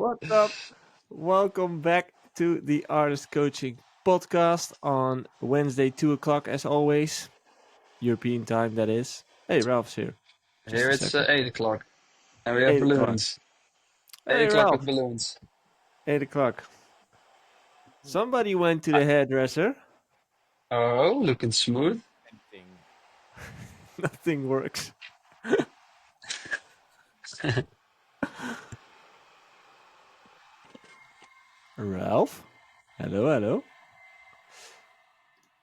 What's up? Welcome back to the Artist Coaching Podcast on Wednesday, 2 o'clock, as always. European time, that is. Hey, Ralph's here. Just Here a it's second. 8 o'clock, and we have 8 o'clock. balloons. 8 Hey, o'clock with Ralph. balloons. 8 o'clock. Somebody went to the hairdresser. Oh, looking smooth. Thing. Nothing works. Ralph? Hello.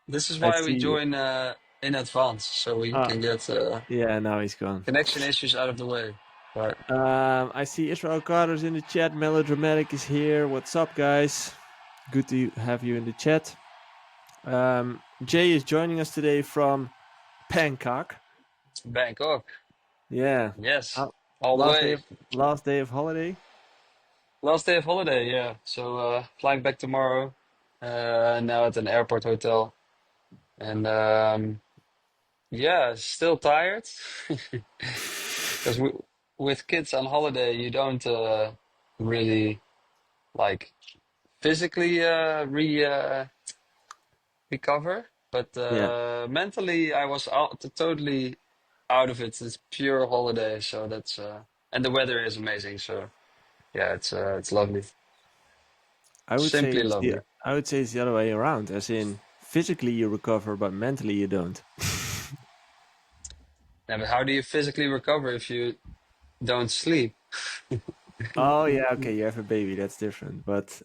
This is I why we see. join in advance, so we can get Yeah, now he's gone. connection issues out of the way. Right. I see Israel Carter's in the chat. Melodramatic is here. What's up, guys? Good to have you in the chat. Jay is joining us today from Bangkok. Bangkok. Yeah. Yes. Uh, All the way. Last day of holiday. Last day of holiday, yeah. So flying back tomorrow. Now at an airport hotel. And yeah, still tired. Because with kids on holiday, you don't really like physically recover, but Yeah. mentally I was totally out of it. It's pure holiday, so that's and the weather is amazing. So yeah, it's lovely, I would say simply lovely. it's the other way around, as in physically you recover, but mentally you don't. Yeah, but how do you physically recover if you don't sleep? Oh yeah, okay, you have a baby, that's different. But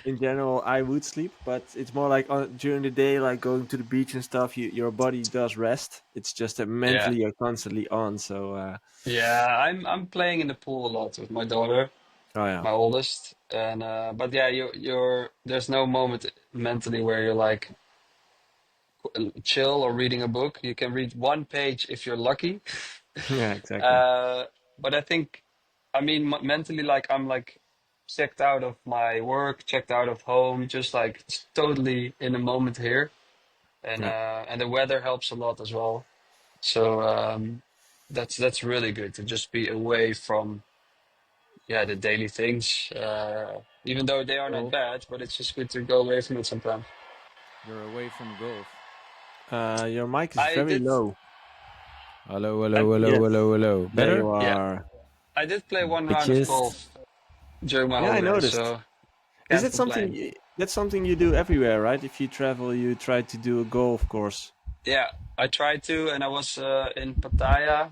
in general, I would sleep, but it's more like during the day, like going to the beach and stuff. Your body does rest. It's just that Yeah, mentally you're constantly on. So yeah. I'm playing in the pool a lot with my daughter, oh yeah, my oldest, and but yeah, you're there's no moment mentally where you're like chill or reading a book. You can read one page if you're lucky. yeah, exactly. Uh, but I think, I mean, mentally, like I'm like checked out of my work, checked out of home, just like totally in the moment here, Yeah. and the weather helps a lot as well. So that's really good to just be away from the daily things, even though they are not Golf. bad, but it's just good to go away from it sometimes. You're away from golf. Your mic is I very did, low. Hello. Yes, Hello. there you Better? yeah, are. I did play one round of Bitches. golf during my Yeah, I holiday, noticed. so Is can't it something? complain. That's something you do everywhere, right? If you travel, you try to do a golf course. Yeah, I tried to, and I was in Pattaya,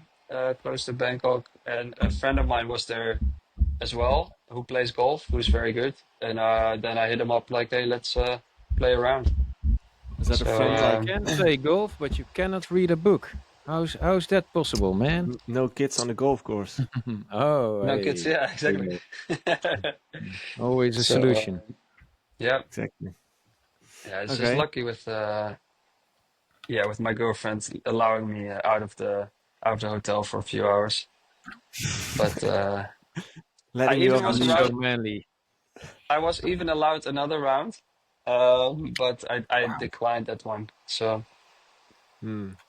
close to Bangkok, and a friend of mine was there as well, who plays golf, who's very good. And then I hit him up like, "Hey, let's play around." Is that a So friend You like can play golf, but you cannot read a book. How's that possible, man? no kids on the golf course? Oh, no kids, hey. yeah, exactly. Always a So solution. yeah, Exactly. yeah, it's just Okay. lucky with with my girlfriend allowing me out of the hotel for a few hours. But I Letting you even off the was Sounds leash. so allowed. manly. I was even allowed another round, but I Wow. declined that one. So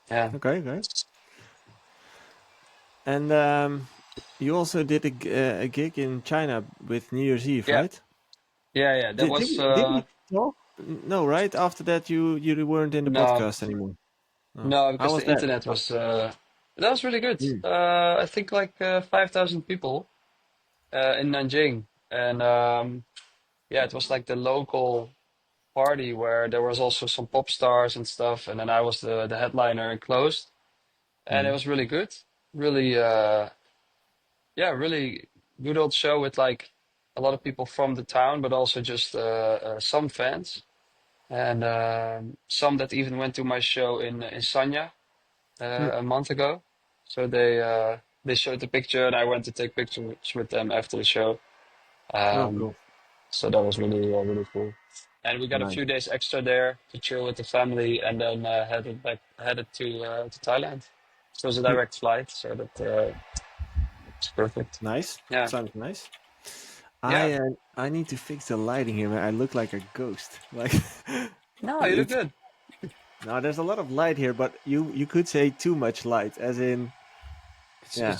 yeah, Okay. And you also did a gig in China with New Year's Eve, yeah, right? yeah. That was Did we talk? No, right? After that, you weren't in the no, podcast anymore. Oh. no, How because was the that? internet was that was really good. Mm. I think like 5,000 people in Nanjing, and yeah, it was like the local party where there was also some pop stars and stuff, and then I was the headliner and closed, and it Mm. was really good. Really, really good old show with like a lot of people from the town, but also just some fans and some that even went to my show in Sanya Mm. a month ago. So they showed the picture, and I went to take pictures with them after the show. Oh, Um, cool. so that was really cool. And we got a Nice. few days extra there to chill with the family, and then headed to Thailand. So it was a Mm. direct flight, so that it's perfect. Nice. Yeah, Sounds nice. yeah. I need to fix the lighting here, man. I look like a ghost. Like No, you look it's good. now there's a lot of light here, but you could say too much light, as in yeah.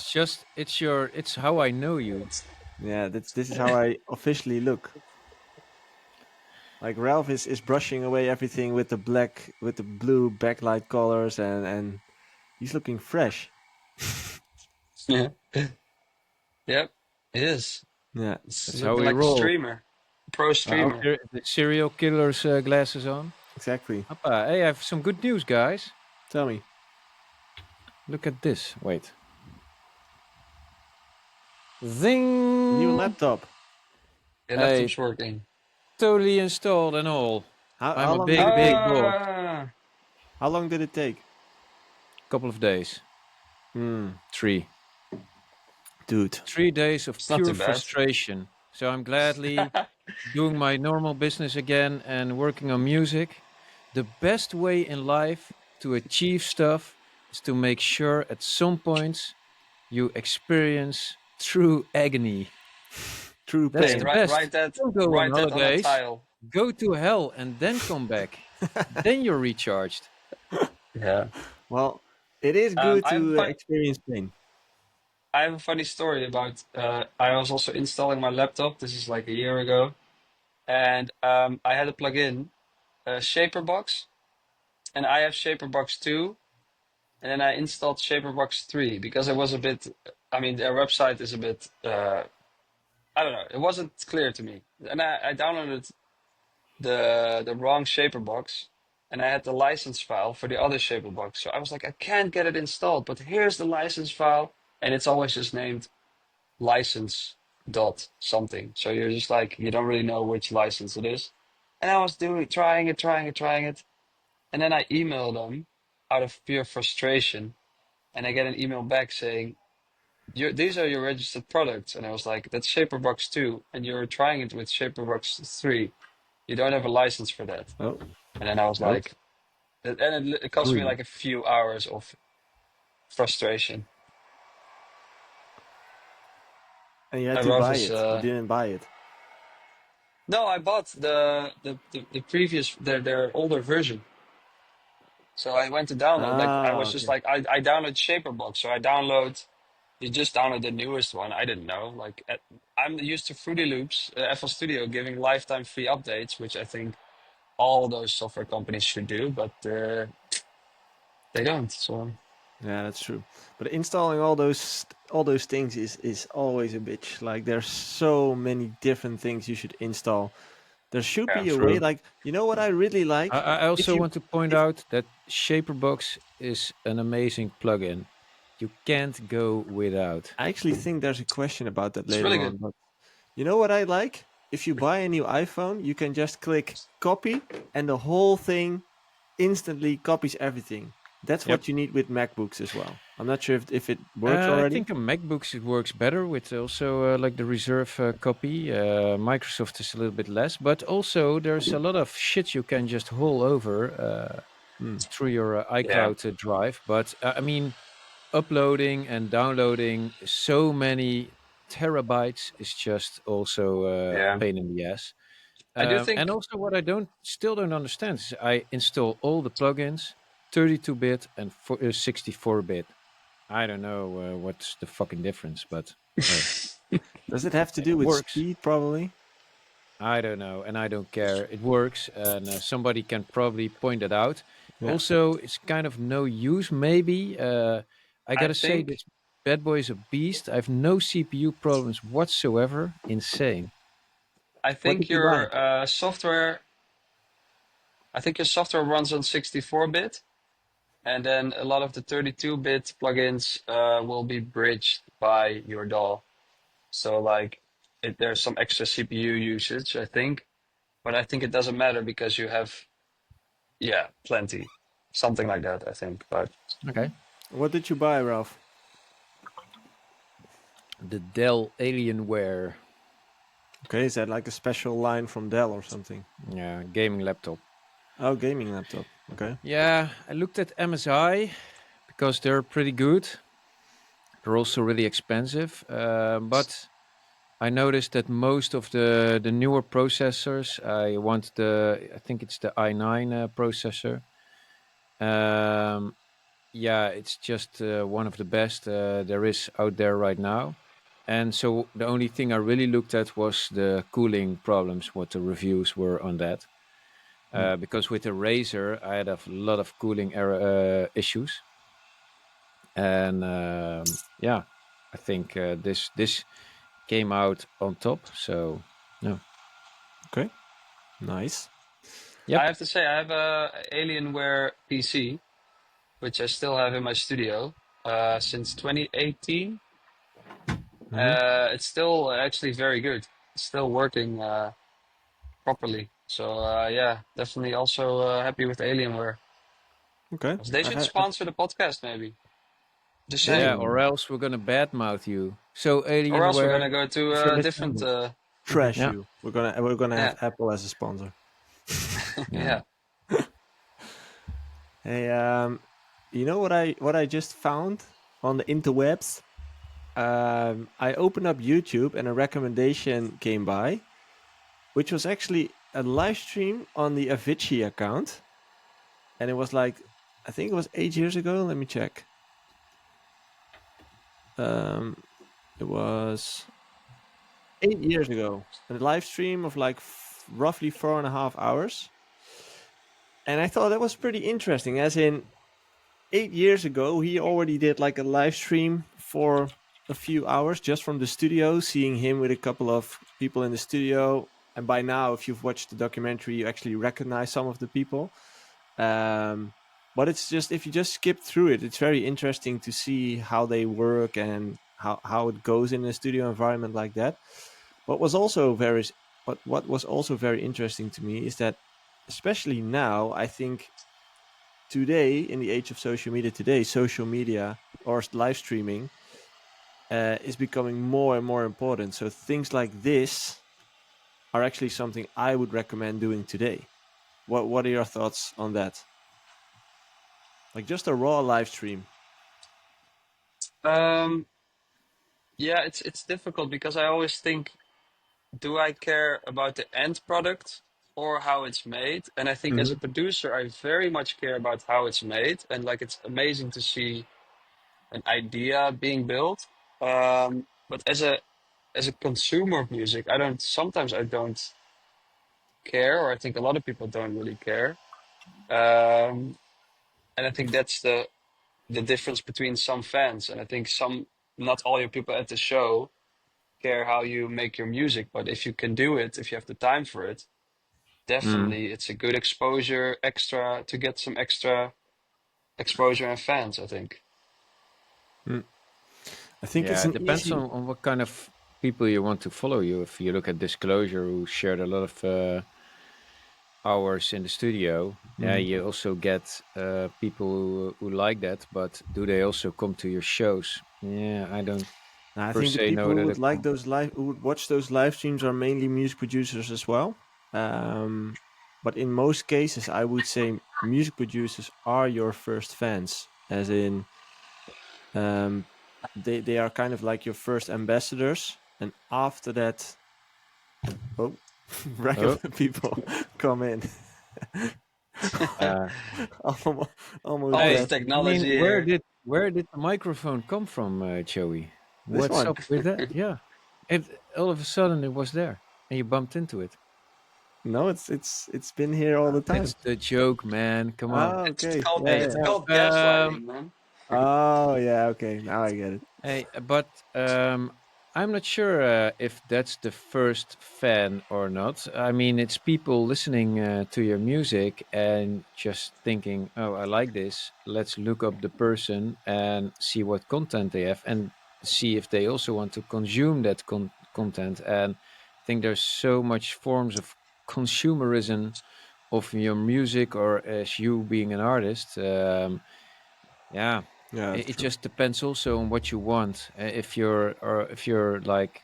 It's how I know you. Yeah, this is how I officially look. Like Ralph is brushing away everything with the blue backlight colors, and he's looking fresh. Yeah. Yep, it is. Yeah, It's That's how looking we like a roll. streamer, pro streamer. The serial killer's glasses on. exactly. Appa, hey, I have some good news, guys. Tell me. Look at this. Wait. New Zing! laptop. Your Hey, laptop's working. totally installed and all. I'm How a long did big, it big take? boss. How long did it take? Couple of days. Hmm, 3. dude. 3 days of It's not pure too bad. frustration. So I'm gladly doing my normal business again and working on music. The best way in life to achieve stuff is to make sure at some points you experience true agony. True That's Hey, the pain. best. write that, Don't go on write that on a holidays. tile. Go to hell and then come back. Then you're recharged. Yeah. Well, it is good I have a to fun, experience pain. I have a funny story about. I was also installing my laptop. This is like a year ago, and I had a plugin, Shaperbox, and I have Shaperbox 2, and then I installed Shaperbox 3 because it was a bit. I mean, their website is a bit. I don't know. It wasn't clear to me, and I downloaded the wrong shaper box, and I had the license file for the other shaper box. So I was like, I can't get it installed, but here's the license file, and it's always just named license dot something. So you're just like you don't really know which license it is. And I was trying it, and then I emailed them out of pure frustration, and I get an email back saying. These are your registered products, and I was like, "That's Shaperbox 2, and you're trying it with Shaperbox 3. You don't have a license for that." Oh, And then I was what? like, and it cost me 3. like a few hours of frustration. And you had I to wrote buy this. it. You didn't buy it. No, I bought the previous their older version. So I went to download. Like I Ah, was just okay. like I download Shaperbox. So I download. You just download the newest one. I didn't know. Like I'm used to Fruity Loops, FL Studio giving lifetime free updates, which I think all those software companies should do, but they don't. So Yeah, that's true. But installing all those things is always a bitch. Like there's so many different things you should install. There should yeah, be a way. true. Like you know what I really I, like? I If also you want to point if out that Shaperbox is an amazing plugin. You can't go without. I actually think there's a question about that It's really later good. on. But you know what I like? If you buy a new iPhone, you can just click copy, and the whole thing instantly copies everything. That's Yep. what you need with MacBooks as well. I'm not sure if it works I already. think on MacBooks it works better with also like the reserve copy. Microsoft is a little bit less, but also there's a lot of shit you can just haul over Hmm. through your Yeah, iCloud drive. But I mean, uploading and downloading so many terabytes is just also a yeah. pain in the ass. I do And think also, what I still don't understand is I install all the plugins, 32-bit and 64-bit. I don't know what's the fucking difference, but hey, Does it have to it do with works. speed? Probably. I don't know, and I don't care. It works, and somebody can probably point it out. Yeah. Also, it's kind of no use. Maybe I I gotta say think this bad boy is a beast. I have no CPU problems whatsoever. Insane. I What think did you buy? your software. I think your software runs on 64-bit, and then a lot of the 32-bit plugins will be bridged by your DAW. So like, there's some extra CPU usage, I think, but I think it doesn't matter because you have yeah plenty, something like that, I think. But Okay. What did you buy, Ralph? The Dell Alienware, Okay, is that like a special line from Dell or something? yeah, gaming laptop. Oh, gaming laptop. Okay. Yeah, I looked at MSI because they're pretty good. They're also really expensive, but I noticed that most of the newer processors, I think it's the i9 processor. Yeah, it's just one of the best there is out there right now. And so the only thing I really looked at was the cooling problems, what the reviews were on that. Because with the Razer, I had a lot of cooling error issues, and yeah, I think this came out on top. So no, Okay, nice. yep. I have to say, I have a Alienware PC, which I still have in my studio since 2018. Hmm. It's still actually very good. It's still working properly. So yeah, definitely also happy with Alienware. Okay. They should sponsor the podcast, maybe. Just Yeah, saying. or else we're gonna badmouth you. So Or else we're Alienware, gonna go if to you're a listening, different. Trash yeah, you. We're gonna Yeah, have Apple as a sponsor. yeah. yeah. Hey, you know what I just found on the interwebs? I opened up YouTube and a recommendation came by, which was actually a live stream on the Avicii account, and it was like, I think it was 8 years ago. Let me check. It was 8 years ago. A live stream of like roughly 4.5 hours, and I thought that was pretty interesting. As in, 8 years ago, he already did like a live stream for a few hours just from the studio, seeing him with a couple of people in the studio. And by now, if you've watched the documentary, you actually recognize some of the people. But it's just, if you just skip through it, it's very interesting to see how they work and how it goes in a studio environment like that. What was also very what was also very interesting to me is that, especially now, I think today, in the age of social media today, social media or live streaming is becoming more and more important. So things like this are actually something I would recommend doing today. What are your thoughts on that? Like just a raw live stream. Um, yeah, it's difficult because I always think, do I care about the end product or how it's made? And I think as a Hmm. producer, I very much care about how it's made, and like it's amazing to see an idea being built. But as a consumer of music, I don't. Sometimes I don't care, or I think a lot of people don't really care. Um, and I think that's the difference between some fans, and I think not all your people at the show care how you make your music, but if you can do it, if you have the time for it, Mm. definitely it's a good exposure extra to get some extra exposure and fans, I think. I think it's Yeah, it an depends easy. on what kind of people you want to follow you. If you look at Disclosure, who shared a lot of hours in the studio, yeah, Mm. you also get people who like that. But do they also come to your shows? Yeah, I don't I per think the se people know who that. would like those live, who would watch those live streams, are mainly music producers as well. Um, but in most cases, I would say music producers are your first fans, as in um, they are kind of like your first ambassadors, and after that, oh, Oh, regular people come in. uh, almost, almost All hey, this dead. I mean, technology here. where did the microphone come from, Joey? This What's one. up with that? Yeah, it all of a sudden it was there, and you bumped into it. No, it's been here all the time. It's the joke, man. Come on. Oh, It's okay. called Yeah, Hey, it's yeah. no. called gaslighting, man. Oh, yeah. Okay, now I get it. Hey, but I'm not sure if that's the first fan or not. I mean, it's people listening to your music and just thinking, "Oh, I like this. Let's look up the person and see what content they have, and see if they also want to consume that content." And I think there's so much forms of consumerism of your music, or as you being an artist. Yeah, Yeah, that's it true. just depends also on what you want. If you're like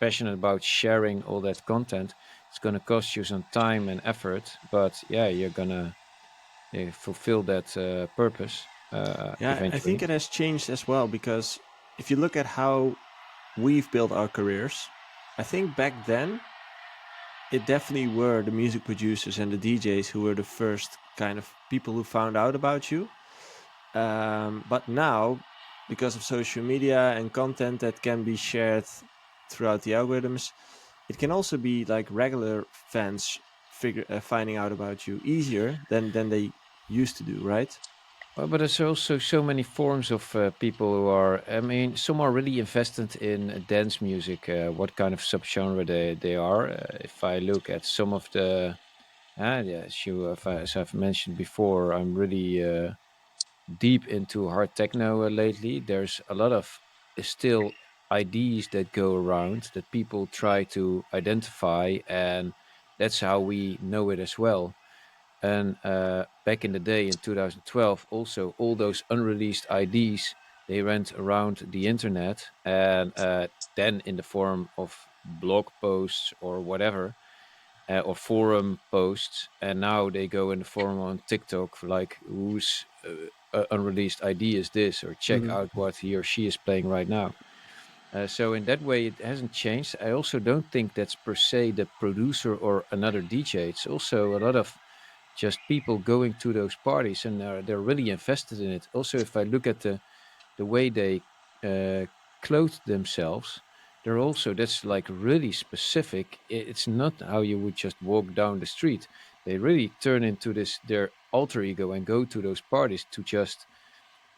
passionate about sharing all that content, it's going to cost you some time and effort. But yeah, you're gonna fulfill that purpose Yeah, I think eventually. it has changed as well, because if you look at how we've built our careers, I think back then it definitely were the music producers and the DJs who were the first kind of people who found out about you. But now, because of social media and content that can be shared throughout the algorithms, it can also be like regular fans finding out about you easier than they used to do, right? Well, but there's also so many forms of people who are. I mean, some are really invested in dance music. What kind of subgenre they are? If I look at some of the, yeah, as I've mentioned before, I'm really deep into hard techno lately. There's a lot of still ideas that go around that people try to identify, and that's how we know it as well. And back in the day in 2012, also all those unreleased IDs they went around the internet, and then in the form of blog posts or whatever, or forum posts, and now they go in the forum on TikTok, like whose unreleased ID is this, or check Mhm. out what he or she is playing right now. So in that way, it hasn't changed. I also don't think that's per se the producer or another DJ. It's also a lot of just people going to those parties, and they're really invested in it. Also, if I look at the way they uh, clothe themselves, they're also that's like really specific. It's not how you would just walk down the street. They really turn into this their alter ego and go to those parties to just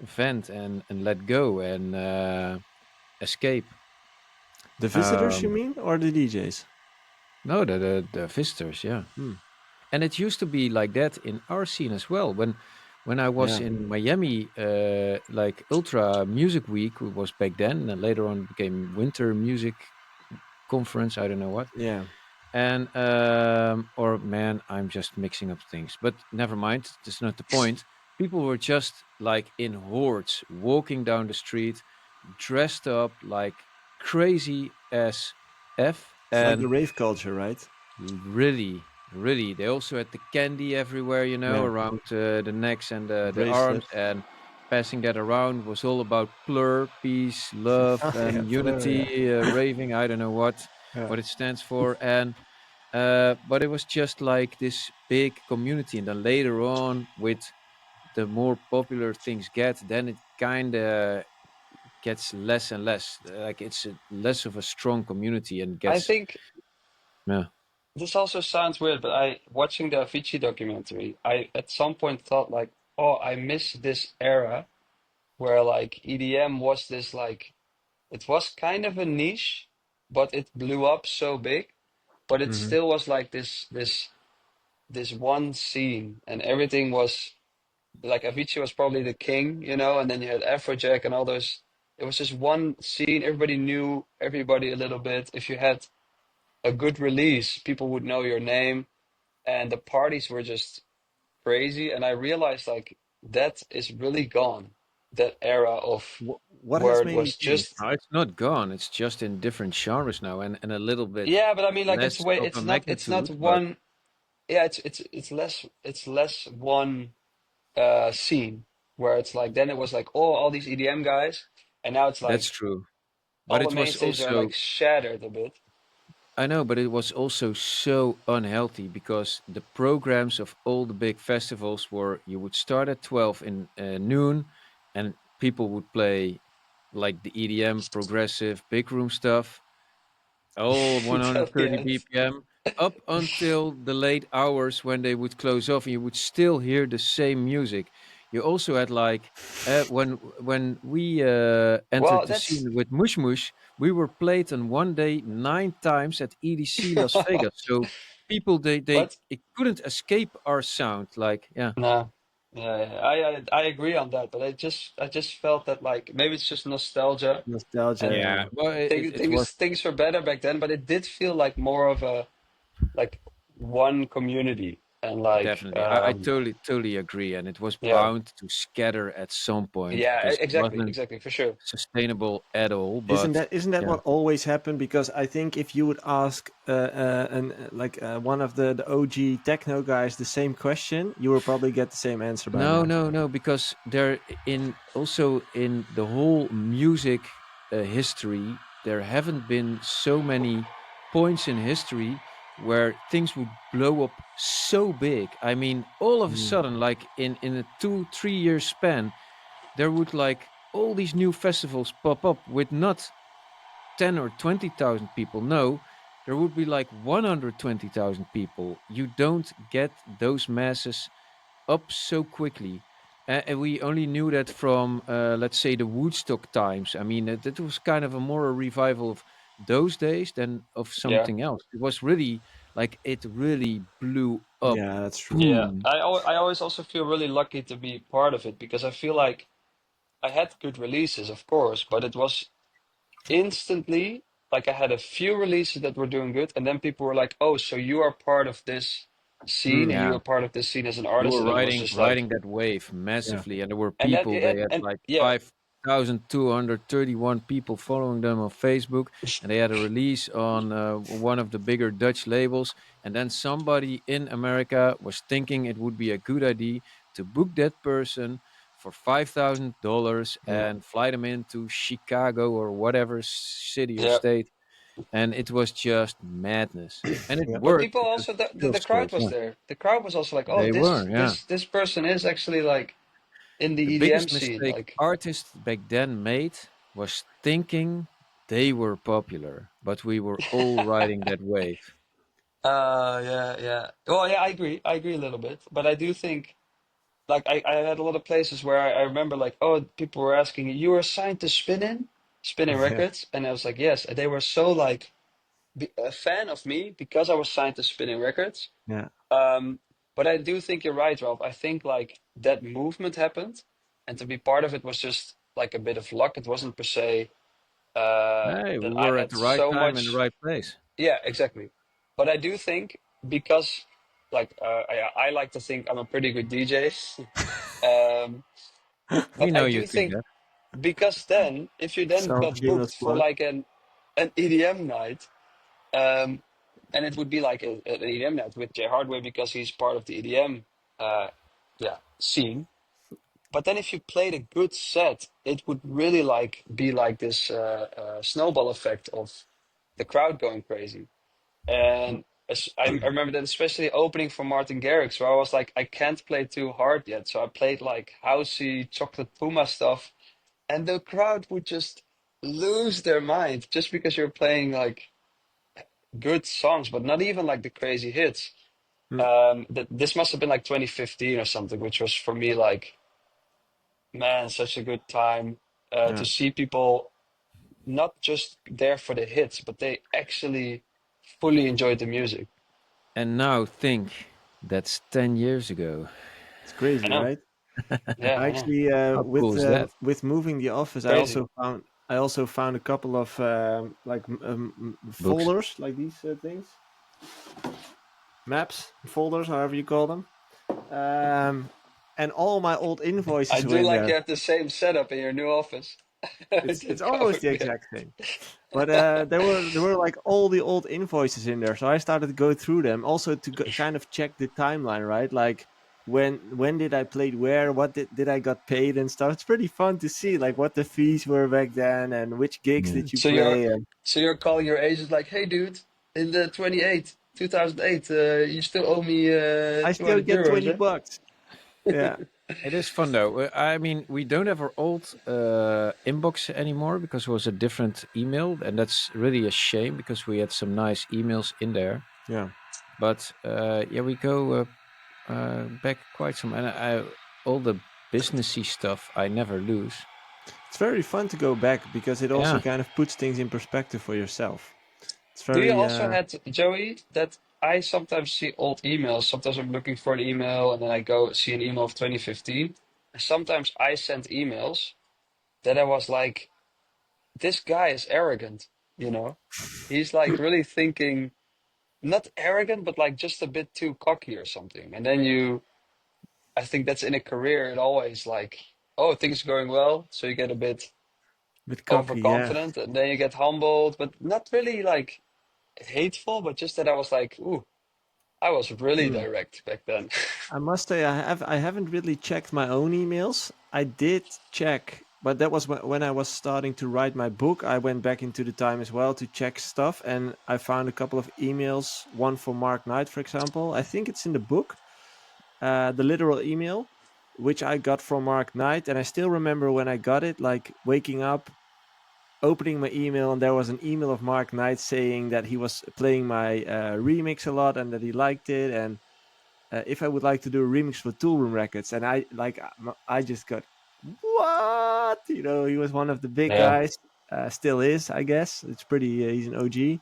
vent and let go and escape. The visitors, you Um, mean, or the DJs? no, the visitors, yeah. Hmm. And it used to be like that in our scene as well. When I was Yeah, in Miami, like Ultra Music Week was back then, and later on became Winter Music Conference. I don't know what. yeah. And or man, I'm just mixing up things. But never mind. That's not the point. People were just like in hordes walking down the street, dressed up like crazy as f, It's like the and rave culture, right? really, really. They also had the candy everywhere, Yeah, around the necks and the arms, bracelets. and passing that around was all about plur, peace, love, Oh yeah, and blur. Yeah, unity, raving. I don't know yeah. what it stands for, and but it was just like this big community. And then later on, with the more popular things get, then it kind of gets less and less. Like it's less of a strong community and I gets think yeah. this also sounds weird, but I watching the Avicii documentary, I at some point thought like, oh, I miss this era where like EDM was this like it was kind of a niche, but it blew up so big, but it Hmm. still was like this one scene, and everything was like Avicii was probably the king, and then you had Afrojack and all those. It was just one scene. Everybody knew everybody a little bit. If you had a good release, people would know your name, and the parties were just crazy. And I realized like that is really gone. That era of What where has it mainly was changed? just No, it's not gone. It's just in different genres now, and a little bit yeah, but I mean like it's less way of a it's not magnitude. But one yeah it's less one scene where it's like then it was like oh all these EDM guys and now it's that's like true. But all the it main was stages are like also shattered a bit. I know, but it was also so unhealthy because the programs of all the big festivals were you would start at 12 in noon, and people would play like the EDM progressive big room stuff, all Till the 130 end. BPM, up until the late hours when they would close off, and you would still hear the same music. You also had like when we entered Well, the scene with Mush Mush, we were played on one day 9 times at EDC Las Vegas. So people they but it couldn't escape our sound. Like yeah, no, yeah, I agree on that, but I just felt that like maybe it's just nostalgia Nostalgia. and Yeah. yeah. Well, it was things were better back then, but it did feel like more of a like one community and like definitely. I totally agree, and it was yeah, bound to scatter at some point yeah, because it exactly, wasn't exactly, for sure. sustainable at all. Isn't But that isn't that yeah, what always happened? Because I think if you would ask one of the OG techno guys the same question, you will probably get the same answer by no, now. no, no, because there in also in the whole music history, there haven't been so many points in history where things would blow up so big. I mean, all of a Mm. sudden, like in a 2 3 year span, there would like all these new festivals pop up with not 10 or 20,000 people. No, there would be like 120,000 people. You don't get those masses up so quickly. And we only knew that from, let's say, the Woodstock times. I mean, that was kind of a more a revival of those days than of Yeah. something else. It was really like it really blew up. Yeah, that's true. Yeah. Boom. I always also feel really lucky to be part of it because I feel like I had good releases, of course, but it was instantly like I had a few releases that were doing good, and then people were like, "Oh, so you are part of this scene, Mm, and you Yeah. are part of this scene as an You artist," were and it was riding just like, riding that wave yeah, massively, and there were and that, people. They had and like yeah, 5,231 people following them on Facebook, and they had a release on one of the bigger Dutch labels. And then somebody in America was thinking it would be a good idea to book that person for $5,000 yeah, and fly them into Chicago or whatever city or yeah. state, and it was just madness. And it yeah, But worked people because also it the still crowd sold. was Yeah, there. The crowd was also like, "Oh, they were. Yeah. this person is actually like in the The EDM biggest scene." mistake Like, artists back then made was thinking they were popular, but we were all riding that wave. yeah, yeah. Well, yeah, I agree a little bit, but I do think. Like I had a lot of places where I remember like, oh, people were asking, you were signed to Spinning yeah, Records, and I was like, yes. And they were so like a fan of me because I was signed to Spinning Records. yeah. Um, but I do think you're right, Ralph. I think like that movement happened, and to be part of it was just like a bit of luck. It wasn't per se Hey, we that I were at had the right so time in the much. right place. Yeah, exactly. But I do think because like I like to think I'm a pretty good DJ. Um, We But know I you do think think that. because then, if you then got booked Shameless for plug. like an EDM night, um, and it would be like an EDM night with Jay Hardway because he's part of the EDM, yeah, scene. But then if you played a good set, it would really like be like this snowball effect of the crowd going crazy. And I remember that especially opening for Martin Garrix, where I was like, I can't play too hard yet, so I played like housey chocolate puma stuff, and the crowd would just lose their mind just because you're playing like good songs, but not even like the crazy hits. Mm, This must have been like 2015 or something, which was for me like, man, such a good time to yeah, see people not just there for the hits, but they actually fully enjoyed the music. And now think, that's 10 years ago. it's I crazy, know, right? yeah, I I know, actually How cool is that? with moving the office, crazy. I also found a couple of like Books. folders, like these things, maps, folders, however you call them. And all my old I invoices were do in like there. you have the same setup in your new office. It's That almost covered the me. exact same. But there were like all the old invoices in there, so I started to go through them, also to kind of check the timeline, right? Like when did I play where, what did I got paid and stuff. It's pretty fun to see like what the fees were back then and which gigs Yeah. did you So you're play. And so you're calling your agent like, hey dude, in the 2008, you still owe me I still 200 get euros, 20 eh? bucks. Yeah, It is fun though. I mean, we don't have our old inbox anymore because it was a different email, and that's really a shame because we had some nice emails in there. yeah. But yeah, we go back quite some, and all the businessy stuff I never lose. It's very fun to go back because it also Yeah, kind of puts things in perspective for yourself. It's Do you very also had Joey that I sometimes see old emails. Sometimes I'm looking for an email and then I go see an email of 2015. And sometimes I send emails that I was like, this guy is arrogant, you know? He's like really thinking, not arrogant, but like just a bit too cocky or something. And then I think that's in a career, it always like, oh, things are going well. So you get a bit bit cocky, yeah. overconfident and then you get humbled, but not really like hateful, but just that I was like, ooh, I was really Hmm. direct back then. I must say I haven't really checked my own emails. I did check, but that was when I was starting to write my book. I went back into the time as well to check stuff, and I found a couple of emails. One for Mark Knight, for example. I think it's in the book, the literal email. which I got from Mark Knight, and I still remember when I got it, like waking up, opening my email, and there was an email of Mark Knight saying that he was playing my remix a lot and that he liked it, and if I would like to do a remix for Toolroom Records. And I just got, what? You know, he was one of the big Yeah. guys, still is, I guess. It's pretty, he's an OG.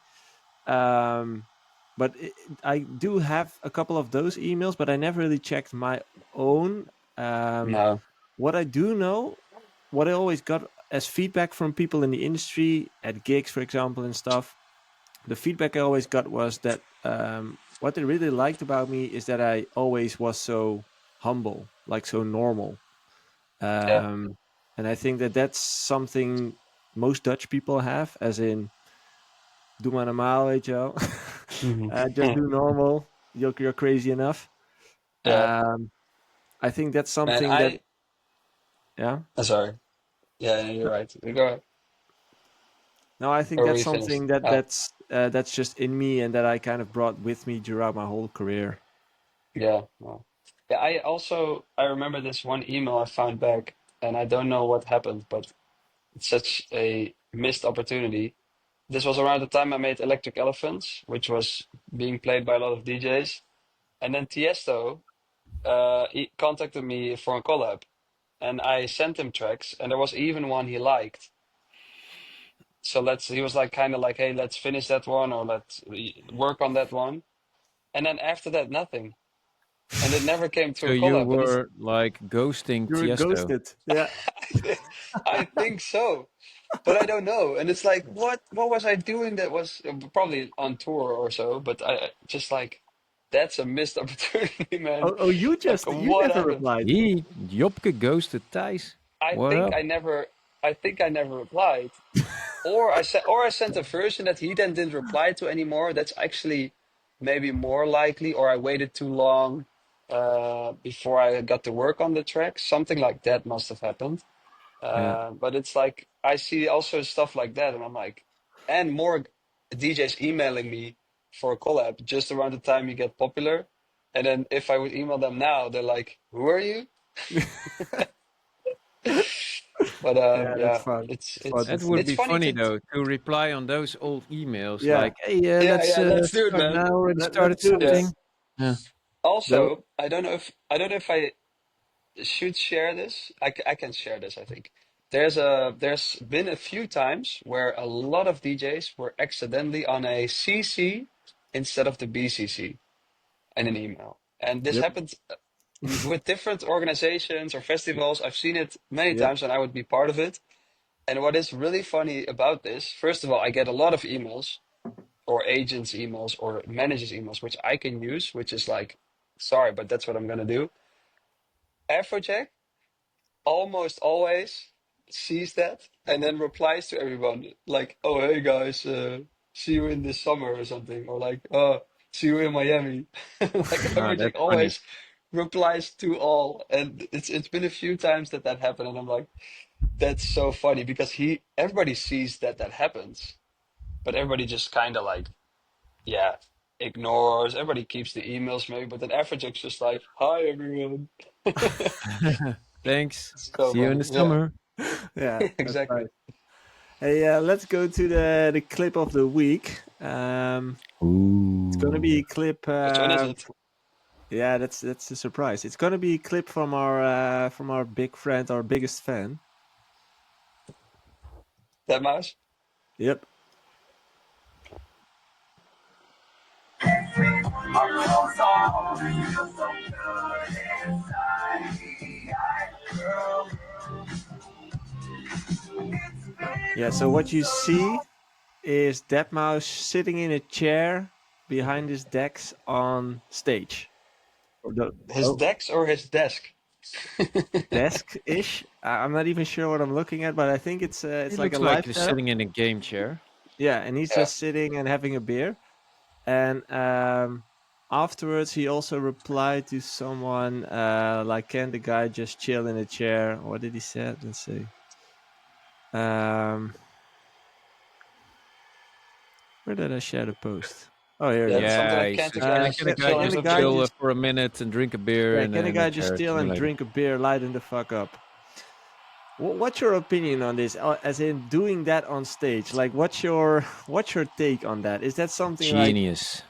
But I do have a couple of those emails, but I never really checked my own. No. What I do know, what I always got as feedback from people in the industry at gigs, for example, and stuff, the feedback I always got was that what they really liked about me is that I always was so humble, like so normal. Yeah. And I think that that's something most Dutch people have, as in, doe maar normaal, weet je wel. Mhm. Just do normal. You're crazy enough. Yeah. I think that's Man, something that, yeah. sorry. Yeah, you're right. You go ahead. No, I think Or were that's you finished? something Ah, that's just in me and that I kind of brought with me throughout my whole career. yeah. Well. Yeah, I remember this one email I found back, and I don't know what happened, but it's such a missed opportunity. This was around the time I made Electric Elephants, which was being played by a lot of DJs. And then Tiesto he contacted me for a collab, and I sent him tracks, and there was even one he liked. So he was like kind of like, hey, let's finish that one or let's work on that one. And then after that, nothing. And it never came to So a you collab. But it's, were like ghosting You were Tiesto. ghosted. Yeah. I think so, but I don't know. And it's like, what was I doing that was probably on tour or so, but just like, that's a missed opportunity, man. Oh, Like, you what never happened? replied. Jopke ghosted Thijs. I What think up? I never replied. Or I sent a version that he then didn't reply to anymore. That's actually maybe more likely. Or I waited too long before I got to work on the track. Something like that must have happened. Yeah. But it's like I see also stuff like that, and I'm like, and more DJs emailing me for a collab just around the time you get popular. And then if I would email them now, they're like, "Who are you?" But Yeah, that's yeah, fun. it's It's fun it's to That would see. it's be funny funny to though, to reply on those old emails Yeah. like, "Hey, yeah, let's yeah. Let's do it, start man. now. Already Let's started do Yeah. something." this. Yeah. No. Also, I don't know if I should share this. I can share this, I think. There's been a few times where a lot of DJs were accidentally on a CC instead of the BCC in an email. And this Yep. happens with different organizations or festivals. I've seen it many Yep. times and I would be part of it. And what is really funny about this, first of all, I get a lot of emails or agents' emails or managers' emails, which I can use, which is like, sorry, but that's what I'm gonna do. Afrojack almost always sees that and then replies to everyone like, "Oh, hey guys, see you in this summer or something," or like, "Oh, see you in Miami." Like Ah, Afrojack that's funny. always replies to all, and it's been a few times that happened, and I'm like, that's so funny because everybody sees that happens, but everybody just kind of like, yeah, ignores. Everybody keeps the emails maybe, but then Afrojack's just like, "Hi everyone." Thanks. So See you in funny, the yeah. summer. Yeah, that's Exactly. right. Hey, let's go to the clip of the week. It's gonna be Ooh. a clip. Which one is it? Yeah, that's a surprise. It's gonna be a clip from our big friend, our biggest fan. That mouse? Yep. Yeah. So what you see is Deadmau5 sitting in a chair behind his decks on stage. Or His oh, Dex or his desk? desk-ish. I'm not even sure what I'm looking at, but I think it's It like a looks like live he's setup. sitting in a game chair. Yeah, and he's Yeah. just sitting and having a beer. And afterwards, he also replied to someone like, "Can the guy just chill in a chair?" What did he say? Let's see. Where did I share the post? Oh, here he Yeah, it's is. something Yeah, like he's Can't just Uh, Express, can a can, guy chill on can his the just guy website. chill just for a minute and drink a beer yeah? in Can the in a guy just chair chill and simulator? drink a beer, lighten the fuck up? What's your opinion on this? As in doing that on stage, like what's your take on that? Is that something like Genius.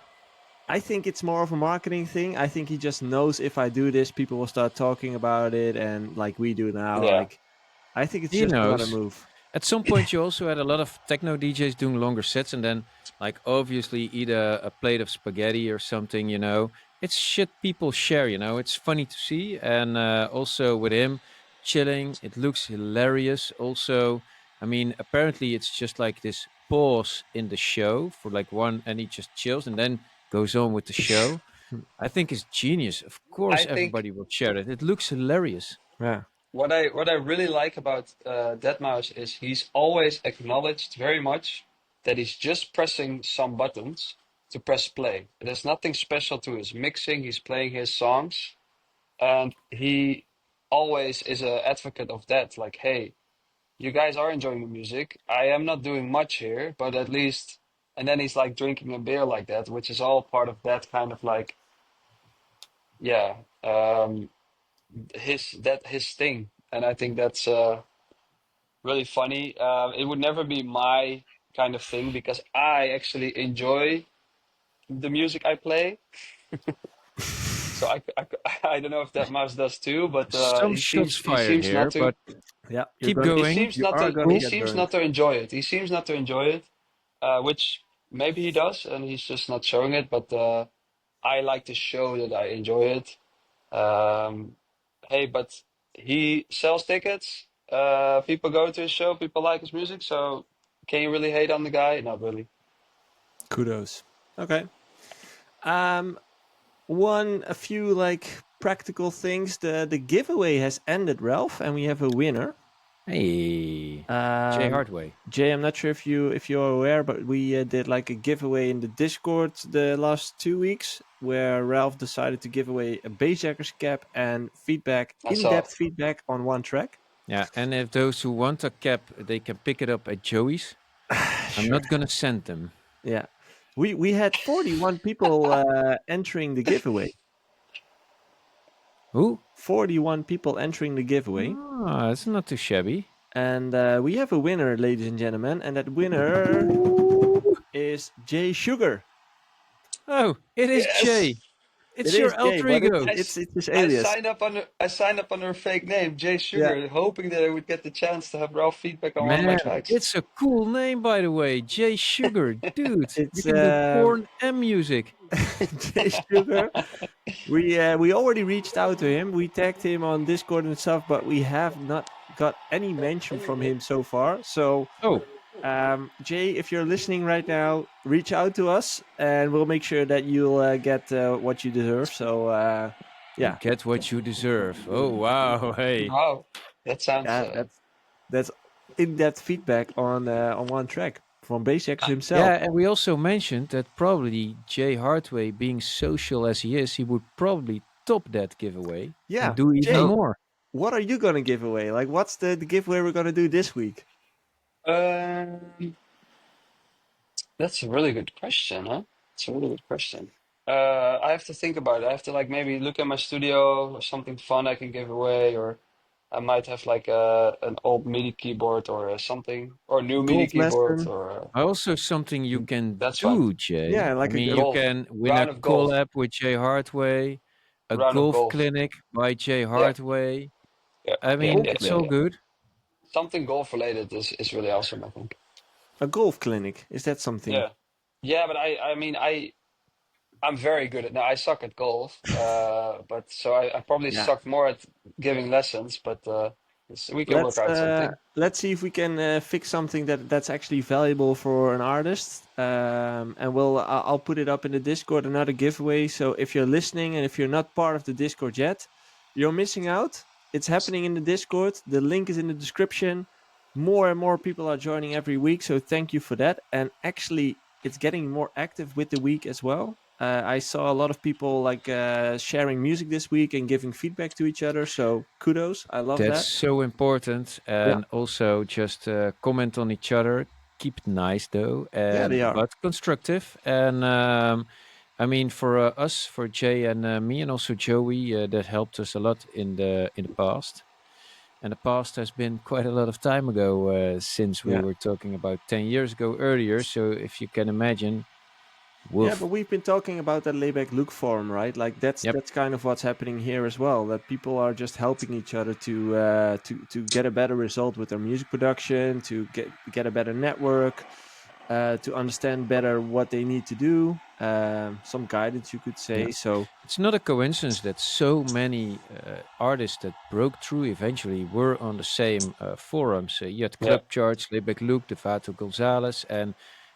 I think it's more of a marketing thing. I think he just knows if I do this, people will start talking about it, and like we do now, Yeah, like I think it's He just another knows. move. At some point, you also had a lot of techno DJs doing longer sets, and then, like, obviously, eat a plate of spaghetti or something. It's shit people share. It's funny to see, and also with him chilling, it looks hilarious. Also, I mean, apparently, it's just like this pause in the show for like one, and he just chills and then goes on with the show. I think it's genius. Of course, I think everybody will share it. It looks hilarious. Yeah. what I really like about deadmau5 is he's always acknowledged very much that he's just pressing some buttons to press play. There's nothing special to his mixing. He's playing his songs, and he always is an advocate of that. Like, hey, you guys are enjoying the music. I am not doing much here, but at least. And then he's like drinking a beer like that, which is all part of that kind of like, yeah, his thing. And I think that's really funny. It would never be my kind of thing because I actually enjoy the music I play. So I don't know if that mouse does too, but Some shots he fired seems not here, to. but Yeah, keep going. you are gonna He Cool. get seems burned. not to enjoy it. He seems not to enjoy it, which maybe he does, and he's just not showing it. But I like to show that I enjoy it. Um, hey, but he sells tickets. People go to his show. People like his music. So can you really hate on the guy? Not really. Kudos. Okay. Um, a few like practical things. The giveaway has ended, Ralph, and we have a winner. Hey, Jay Um, Hardway. Jay, I'm not sure if you're aware, but we did like a giveaway in the Discord the last 2 weeks, where Ralph decided to give away a Bassjackers cap and feedback, I saw. in-depth feedback on one track. Yeah, and if those who want a cap, they can pick it up at Joey's. I'm Sure. not gonna send them. Yeah. We had 41 people entering the giveaway. Who? 41 people entering the giveaway. Ah, it's not too shabby. And we have a winner, ladies and gentlemen, and that winner is Jay Sugar. Oh, it is Jay. Yes. It's It your is Jay, alter but ego. it's his I alias. signed up under a fake name, Jay Yeah. Sugar, hoping that I would get the chance to have Ralph feedback on one of my Man, tracks. it's a cool name, by the way. Jay Sugar. Dude, you It's can do porn and music. Jay Sugar. We already reached out to him. We tagged him on Discord and stuff, but we have not got any mention from him so far. So Oh, Jay, if you're listening right now, reach out to us, and we'll make sure that you'll get what you deserve. So, you yeah, get what you deserve. Oh, wow. Hey. Wow, that sounds. yeah, that's in-depth feedback on one track from Bassjackers himself. Yeah, and we also mentioned that probably Jay Hardway, being social as he is, he would probably top that giveaway and Yeah, do even Jay, more. what are you gonna give away? Like, what's the giveaway we're gonna do this week? Um, that's a really good question, huh? It's a really good question. I have to think about it. I have to like maybe look at my studio or something fun I can give away, or I might have like an old MIDI keyboard or something, or a new MIDI Golf keyboard, lesson? or Also, something you can that's fun. do, Jay. Yeah, I like a mean, you Golf, can win a round of golf, collab with Jay Hardway, a round of golf golf. clinic by Jay Yeah, Hardway. yeah, I yeah, mean, golf yeah, it's yeah, all clinic. yeah. good. Something golf related is really awesome, I think. A golf clinic, is that something? Yeah, yeah, but I mean I'm very good at now. I suck at golf, but so I probably Yeah. suck more at giving lessons. But we can work let's out uh something. let's see if we can fix something that's actually valuable for an artist, and I'll put it up in the Discord, another giveaway. So if you're listening and if you're not part of the Discord yet, you're missing out. It's happening in the Discord. The link is in the description. More and more people are joining every week, so thank you for that. And actually, it's getting more active with the week as well. I saw a lot of people like sharing music this week and giving feedback to each other. So kudos, I love That's that. so important. Yeah, And also just comment on each other. keep it nice though, Yeah, and they are. but constructive. And I mean, for us, for Jay and me, and also Joey, that helped us a lot in the past. And the past has been quite a lot of time ago, since we Yeah. were talking about 10 years ago earlier. So if you can imagine, Yeah, but woof. we've been talking about that layback look forum, right? Like Yep. that's kind of what's happening here as well. That people are just helping each other to get a better result with their music production, to get a better network, to understand better what they need to do. Some guidance, you could Yeah. say. So It's not a coincidence that so many artists that broke through eventually were on the same forums. You had Yeah. Club Charts, Lebeck Luke, Devato Gonzalez, and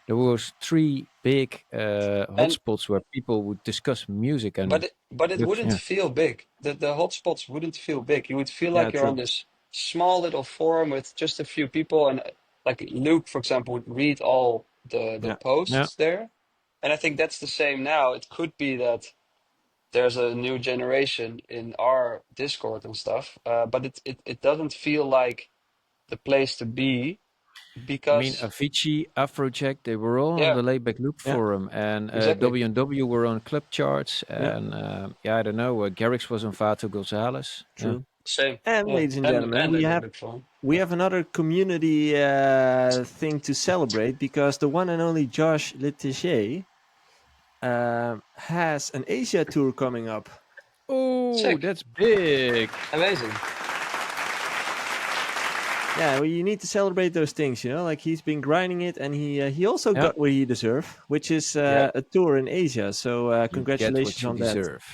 there was three big And hotspots where people would discuss music and but it wouldn't production. feel big. The hotspots wouldn't feel big. You would feel yeah, like you're on true. this small little forum with just a few people, and like Luke, for example, would read all the Yeah, Yeah. posts there. And I think that's the same now. It could be that there's a new generation in our Discord and stuff, but it doesn't feel like the place to be I mean, because Avicii, Afrojack, they were all on yeah, the Layback Luke yeah, forum, and exactly, W&W were on Club Charts, yeah. and yeah, I don't know, Garrix was on Vato Gonzalez. Yeah. True. same, And yeah, ladies and and gentlemen, they make big fun. we have another community thing to celebrate because the one and only Josh Letiché has an Asia tour coming up. Oh, Sick, that's big. amazing. Yeah, well, you need to celebrate those things, you know. Like he's been grinding it, and he also Yeah, got what he deserved, which is Yeah, a tour in Asia. So you get congratulations what you on that. deserve.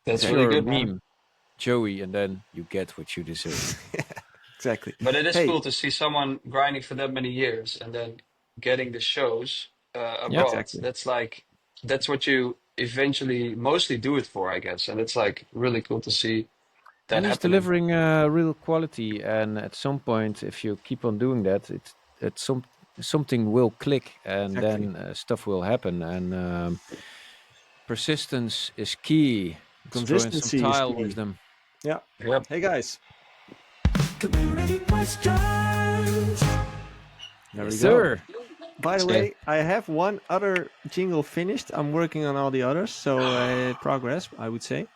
that's That's Yeah, really your good, man. meme, Joey, and then you get what you deserve. exactly. But it is Hey, cool to see someone grinding for that many years and then getting the shows Yeah, abroad. exactly. That's what you eventually mostly do it for, I guess. And it's like really cool to see that and he's happening. delivering real quality. And at some point, if you keep on doing that, something will click, and Exactly. then stuff will happen. And persistence is key. Let's throw in some Consistency is tile key. wisdom. Yeah. Yep. Hey guys, Community questions. there Yes, we go. sir. By the Okay. way, I have one other jingle finished. I'm working on all the others, so progress, I would say.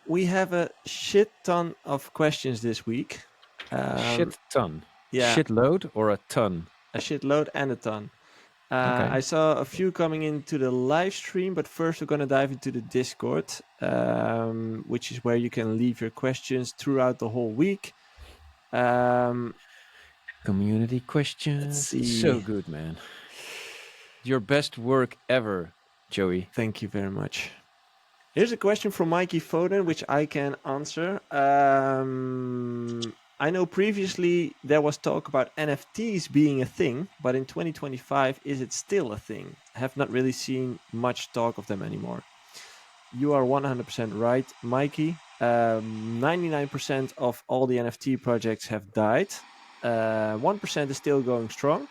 We have a shit ton of questions this week. Shit ton. Yeah, Shitload or a ton? a shitload and a ton. Okay. I saw a few coming into the live stream, but first we're going to dive into the Discord, which is where you can leave your questions throughout the whole week. Community questions. It's see. so good, man. Your best work ever, Joey. Thank you very much. Here's a question from Mikey Foden, which I can answer. I know previously there was talk about NFTs being a thing, but in 2025, is it still a thing? I have not really seen much talk of them anymore. You are 100% right, Mikey. 99% of all the NFT projects have died. 1% is still going strong.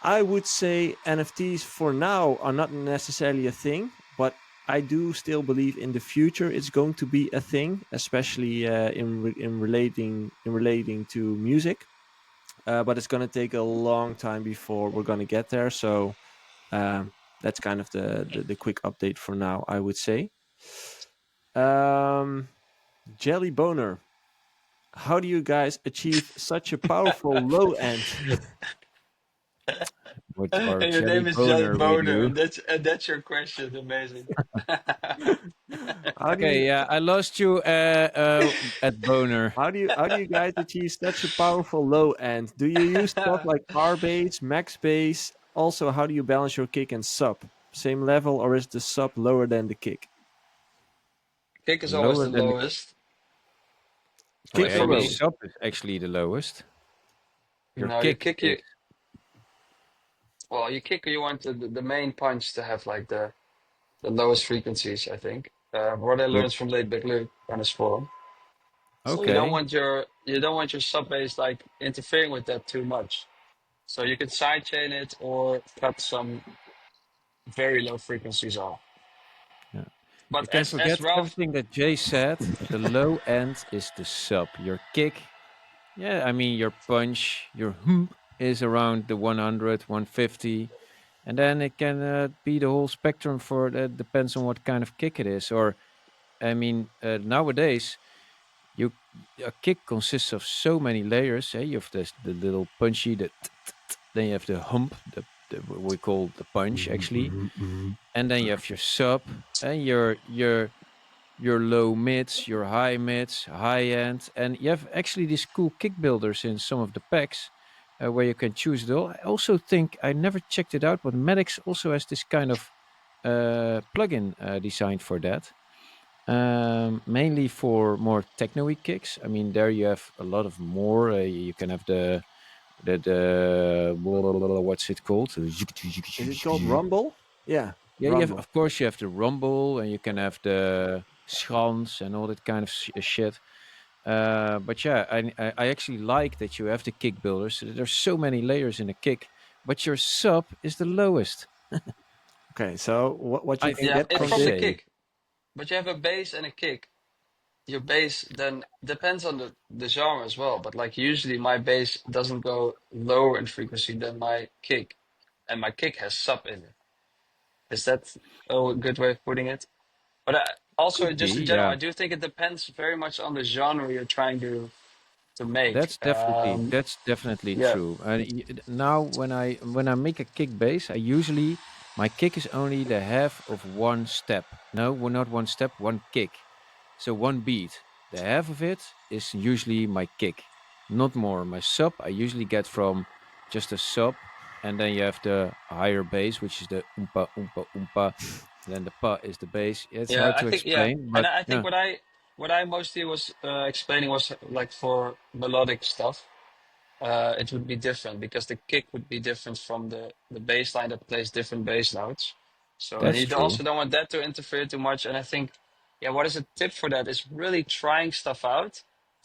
I would say NFTs for now are not necessarily a thing, but I do still believe in the future it's going to be a thing, especially in relating to music. But it's going to take a long time before we're going to get there. So that's kind of the quick update for now, I would say. Jelly Boner, how do you guys achieve such a powerful low end? What our And your jelly name is Jelly boner we Boner, do. and that's your question. Amazing. How do Okay, you yeah, I lost you at boner. how do you guys achieve such a powerful low end? Do you use stuff like R bass, max bass? Also, how do you balance your kick and sub? Same level, or is the sub lower than the kick? Kick is always Lower the than the lowest. well, Kick For or your low? me, sub is actually the lowest. Your no, you kick kick is you kick, you want the main punch to have like the lowest frequencies, I think. What I but learned from Late Back Luke on his forum. So okay. you don't want your sub bass like interfering with that too much. So you can sidechain it or cut some very low frequencies off. Yeah. You But can as forget Ralph, everything that Jay said. The low end is the sub. Your kick Yeah, I mean your punch, your hump is around the 100, 150, and then it can be the whole spectrum for that. Depends on what kind of kick it is. Or I mean, nowadays you a kick consists of so many layers. You have the little punchy, then you have the hump, what we call the punch actually, and then you have your sub and your low mids, your high mids, high end, and you have actually these cool kick builders in some of the packs where you can choose it all. I also think I never checked it out, but Maddox also has this kind of plugin designed for that, mainly for more techno-y kicks. I mean, there you have a lot of more. You can have the what's it called? Is it called Rumble? Yeah, Yeah, you have, Rumble. of course, you have the rumble, and you can have the schans and all that kind of shit. But yeah, I actually like that you have the kick builders. There's so many layers in a kick, but your sub is the lowest. Okay, so what you I can Yeah, get it's from I from this? the say kick, but you have a bass and a kick. Your bass then depends on the genre as well. But like usually my bass doesn't go lower in frequency than my kick, and my kick has sub in it. Is that a good way of putting it? But also could just be, in general, yeah. I do think it depends very much on the genre you're trying to make. That's definitely Yeah, true. And now when I make a kick bass, I usually my kick is only the half of one step. No, well, not one step, one kick. So one beat. The half of it is usually my kick, not more. My sub I usually get from just a sub, and then you have the higher bass, which is the oompa oompa oompa. Then the pa is the bass. It's yeah, hard I to think yeah, explain, and but I think yeah, what I mostly was explaining was like for melodic stuff. It would be different because the kick would be different from the bass line that plays different bass notes. So, and that's you true. also don't want that to interfere too much. And I think, yeah, what is a tip for that is really trying stuff out.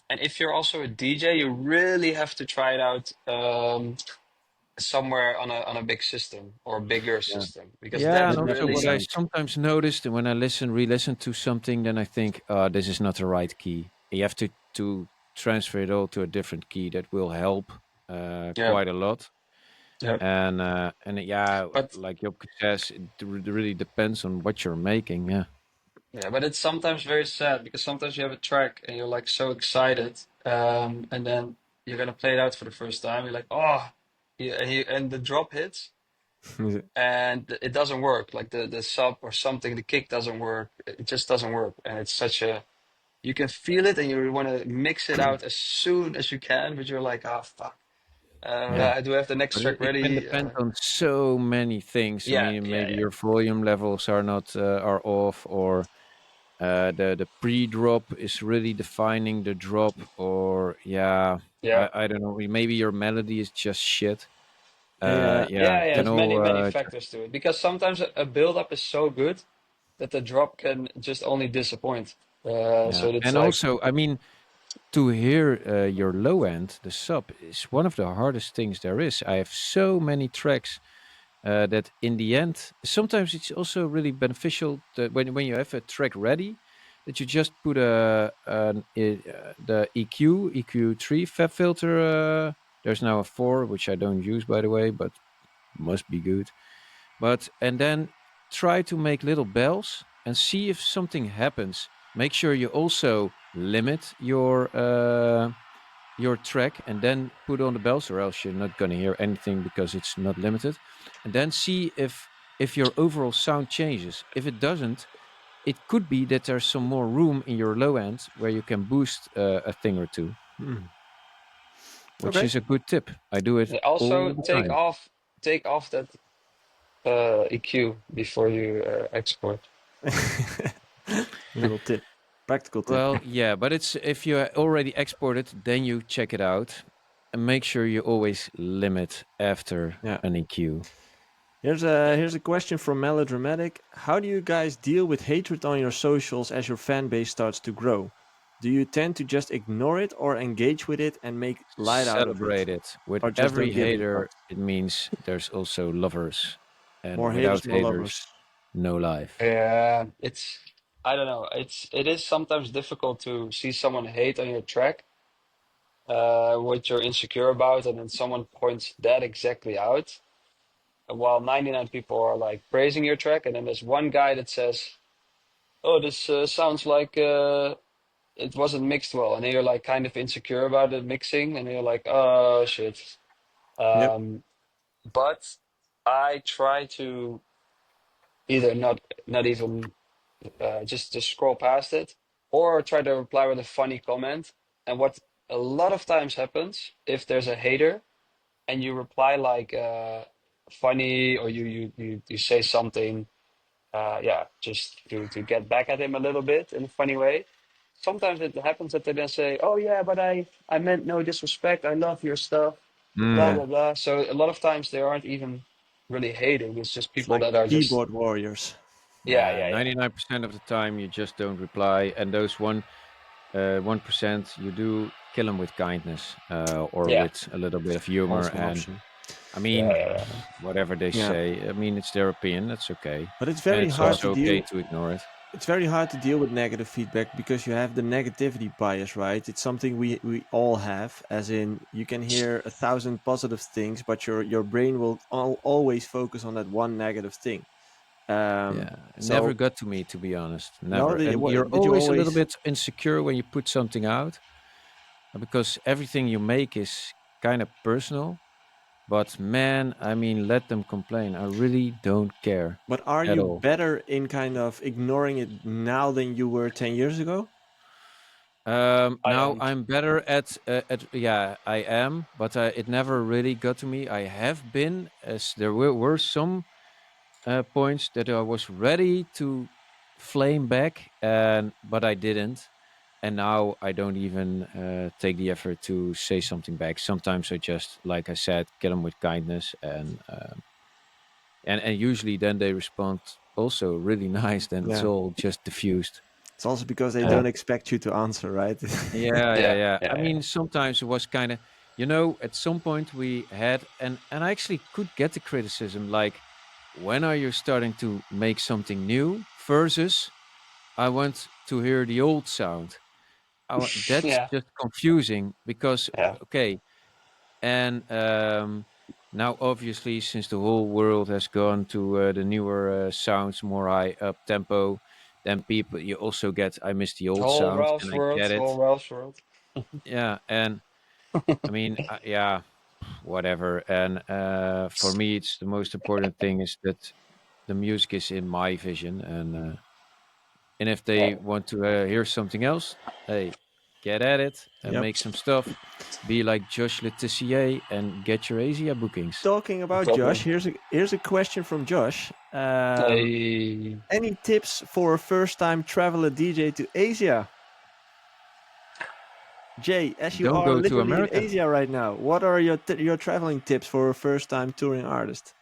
And if you're also a DJ, you really have to try it out somewhere on a big system or a bigger system because Yeah, that's and That also definitely really what I sounds. sometimes noticed when I re-listen to something, then I think, this is not the right key. You have to transfer it all to a different key. That will help yeah, quite a lot. yeah. Yeah, But like Job says, it really depends on what you're making. Yeah, yeah, but it's sometimes very sad because sometimes you have a track and you're like so excited, and then you're gonna play it out for the first time. You're like, oh, yeah, and the drop hits, and it doesn't work. Like the sub or something, the kick doesn't work. It just doesn't work, and it's such a you can feel it, and you want to mix it out as soon as you can, but you're like, oh fuck, yeah. I do have the next But track it can ready. depend on so many things. I Yeah, mean, yeah, maybe yeah, your volume levels are not are off, or the pre-drop is really defining the drop, or yeah, yeah. I don't know, maybe your melody is just shit. Yeah, Yeah, Yeah, yeah, can there's many, all many factors to it because sometimes a build-up is so good that the drop can just only disappoint. yeah. So it's And like, also, I mean, to hear your low end, the sub, is one of the hardest things there is. I have so many tracks that in the end, sometimes it's also really beneficial that when you have a track ready, that you just put the EQ3 fab filter. There's now a 4, which I don't use, by the way, but must be good. But and then try to make little bells and see if something happens. Make sure you also limit your track and then put on the bells, or else you're not going to hear anything because it's not limited. And then see if your overall sound changes. If it doesn't, it could be that there's some more room in your low end where you can boost a thing or two, Hmm. which Okay. is a good tip. I do it also all the time. take off that EQ before you export. Little tip, practical tip. Well, yeah, but it's if you already exported, then you check it out and make sure you always limit after Yeah. an EQ. Here's a question from Melodramatic. How do you guys deal with hatred on your socials as your fan base starts to grow? Do you tend to just ignore it or engage with it and make light out of it? Celebrate it. With Or just every don't give a hater, fuck? it means there's also lovers. And More haters, without more haters, lovers. no life. Yeah, it's I don't know. It is sometimes difficult to see someone hate on your track. what you're insecure about, and then someone points that exactly out, while 99 people are like praising your track, and then there's one guy that says, "Oh, this sounds like it wasn't mixed well," and then you're like kind of insecure about the mixing, and you're like, "Oh shit." Yep. But I try to either not even just scroll past it, or try to reply with a funny comment. And what a lot of times happens, if there's a hater and you reply like funny, or you say something, yeah, just to get back at him a little bit in a funny way. Sometimes it happens that they then say, "Oh yeah, but I meant no disrespect. I love your stuff." Blah Mm. blah blah. So a lot of times they aren't even really hating. It's just It's people like that are just, keyboard warriors. yeah, Yeah, yeah, yeah, 99% of the time you just don't reply, and those 1% you do kill them with kindness, or yeah, with a little bit of humor. Also an And option. I yeah, mean, yeah, whatever they Yeah. say, I mean, it's their opinion. That's okay, But it's and very it's yeah, hard to also okay deal. to ignore it. It's very hard to deal with negative feedback because you have the negativity bias, right? It's something we all have, as in you can hear 1,000 positive things, but your brain will always focus on that one negative thing. Yeah, it never So got to me, to be honest. no, Never. And you're did you always a little always? bit insecure when you put something out, because everything you make is kind of personal. But man, I mean, let them complain. I really don't care But are at you all. better in kind of ignoring it now than you were 10 years ago? I Now am. I'm better at yeah, I am, but it never really got to me. I have been, as there were some points that I was ready to flame back, and but I didn't. And now I don't even take the effort to say something back. Sometimes I just, like I said, kill them with kindness, and usually then they respond also really nice. Then it's Yeah. all just diffused. It's also because they Yeah, don't expect you to answer, right? Yeah, yeah, yeah, yeah. I yeah, yeah. mean, sometimes it was kind of, at some point we had, and I actually could get the criticism, like, when are you starting to make something new? Versus, I want to hear the old sound. That's Yeah, just confusing because, yeah. okay, and now obviously since the whole world has gone to the newer sounds, more high up tempo, then people, you also get, I miss the old Whole sound, Ralph's and I world, get it. whole Ralph's world. Yeah, and I mean, yeah, whatever. And for me, it's the most important thing is that the music is in my vision, and if Yeah. they want to hear something else, hey, get at it and Yep. make some stuff. Be like Josh Letizier and get your Asia bookings. Talking about Josh, Exactly. here's a question from Josh. I, Any tips for a first-time traveler DJ to Asia? Jay, as you Don't are go to literally in America. Asia right now, what are your traveling tips for a first-time touring artist?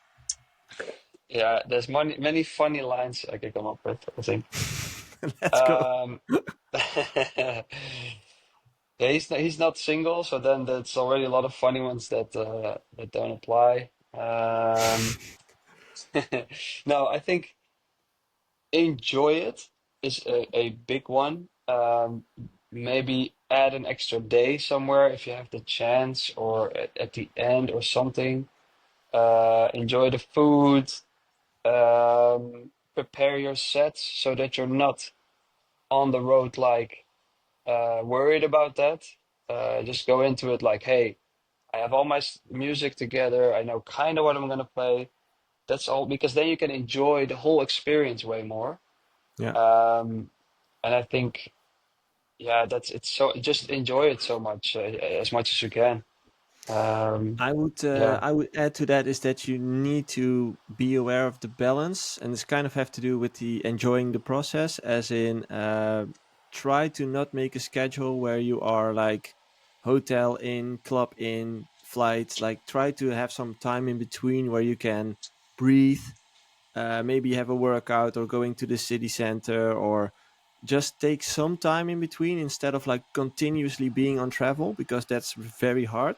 yeah, there's many funny lines I could come up with, I think. Let's go. Um, yeah, he's not single, so then that's already a lot of funny ones that don't apply. No, I think enjoy it is a big one. Maybe add an extra day somewhere if you have the chance, or at the end or something. Enjoy the food. Prepare your sets so that you're not on the road like worried about that. Just go into it like, hey, I have all my music together. I know kind of what I'm gonna play. That's all, because then you can enjoy the whole experience way more. Yeah. Um, and I think, yeah, that's it's so just enjoy it so much, as much as you can. Um, yeah, I would add to that is that you need to be aware of the balance, and this kind of have to do with the enjoying the process, as in try to not make a schedule where you are like hotel in, club in, flights. Like try to have some time in between where you can breathe, maybe have a workout or going to the city center, or just take some time in between instead of like continuously being on travel, because that's very hard.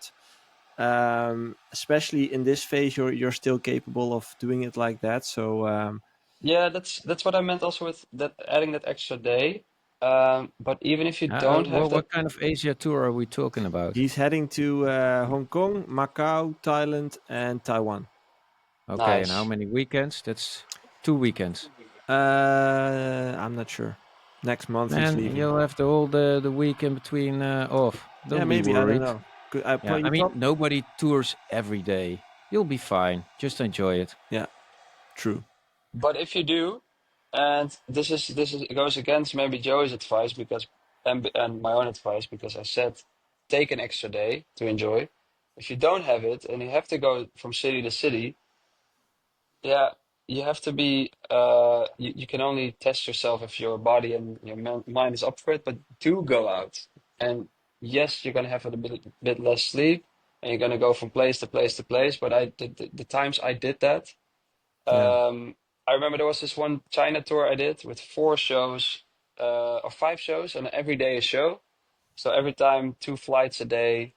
Especially in this phase, you're still capable of doing it like that. So yeah, that's what I meant also with that, adding that extra day. But even if you don't have that, What kind of Asia tour are we talking about? He's heading to Hong Kong, Macau, Thailand, and Taiwan. Okay, and how nice. many weekends? That's 2 weekends. I'm not sure. Next month he's Man, leaving. you'll have the week in between off. Yeah, Don't be maybe, I don't worried. know. Yeah, I mean, nobody tours every day. You'll be fine. Just enjoy it. Yeah, true. But if you do, and this is it goes against maybe Joey's advice because and my own advice because I said take an extra day to enjoy. If you don't have it and you have to go from city to city, yeah, you have to be you can only test yourself if your body and your mind is up for it, but do go out. And yes, you're gonna have a bit less sleep and you're gonna go from place to place to place, but the times I did that, Yeah. I remember there was this one China tour I did with 4 shows, or 5 shows, and every day a show. So every time 2 flights a day,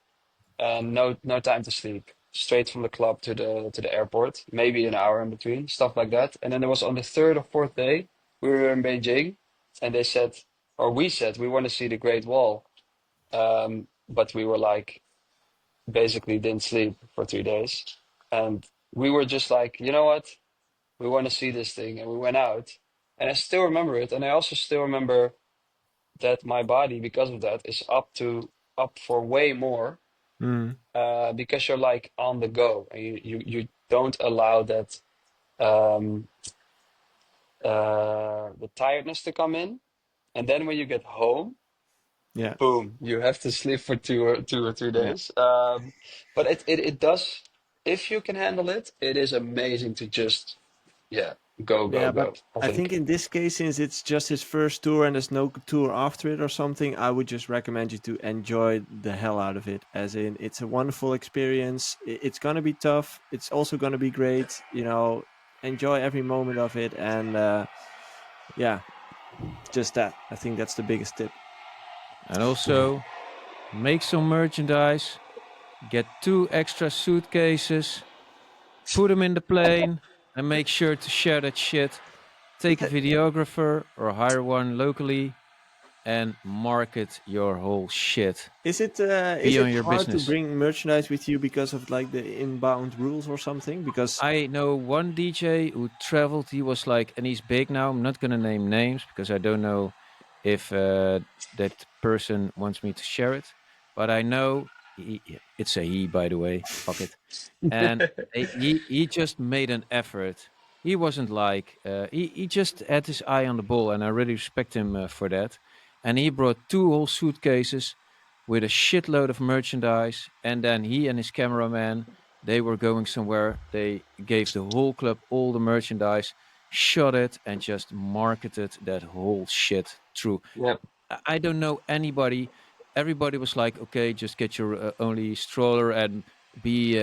and no time to sleep. Straight from the club to the airport, maybe an hour in between, stuff like that. And then there was on the third or fourth day, we were in Beijing, and they said, or we said, we want to see the Great Wall. But we were like, basically didn't sleep for 3 days, and we were just like, you know what? We want to see this thing, and we went out, and I still remember it, and I also still remember that my body, because of that, is up for way more, Mm. because you're like on the go, and you don't allow that um, the tiredness to come in, and then when you get home, Yeah. boom, you have to sleep for 2 or 3 Yeah. days. But it does, if you can handle it, it is amazing to just yeah Yeah, go. but I I think think. in this case, since it's just his first tour and there's no tour after it or something, I would just recommend you to enjoy the hell out of it. As in, it's a wonderful experience. It's gonna be tough. It's also gonna be great. Enjoy every moment of it, and yeah, just that. I think that's the biggest tip. And also, make some merchandise, get 2 extra suitcases, put them in the plane, and make sure to share that shit. Take a videographer or hire one locally and market your whole shit. Is it Be is it on your hard to business. bring merchandise with you because of like the inbound rules or something? Because I know one DJ who traveled. He was like, and he's big now. I'm not gonna name names because I don't know if that person wants me to share it. But I know it's a he, by the way. Fuck it. And he just made an effort. He wasn't like he just had his eye on the ball, and I really respect him for that. And he brought 2 whole suitcases with a shitload of merchandise, and then he and his cameraman, they were going somewhere. They gave the whole club all the merchandise, shot it, and just marketed that whole shit through. Yeah. I don't know anybody. Everybody was like, okay, just get your only stroller and be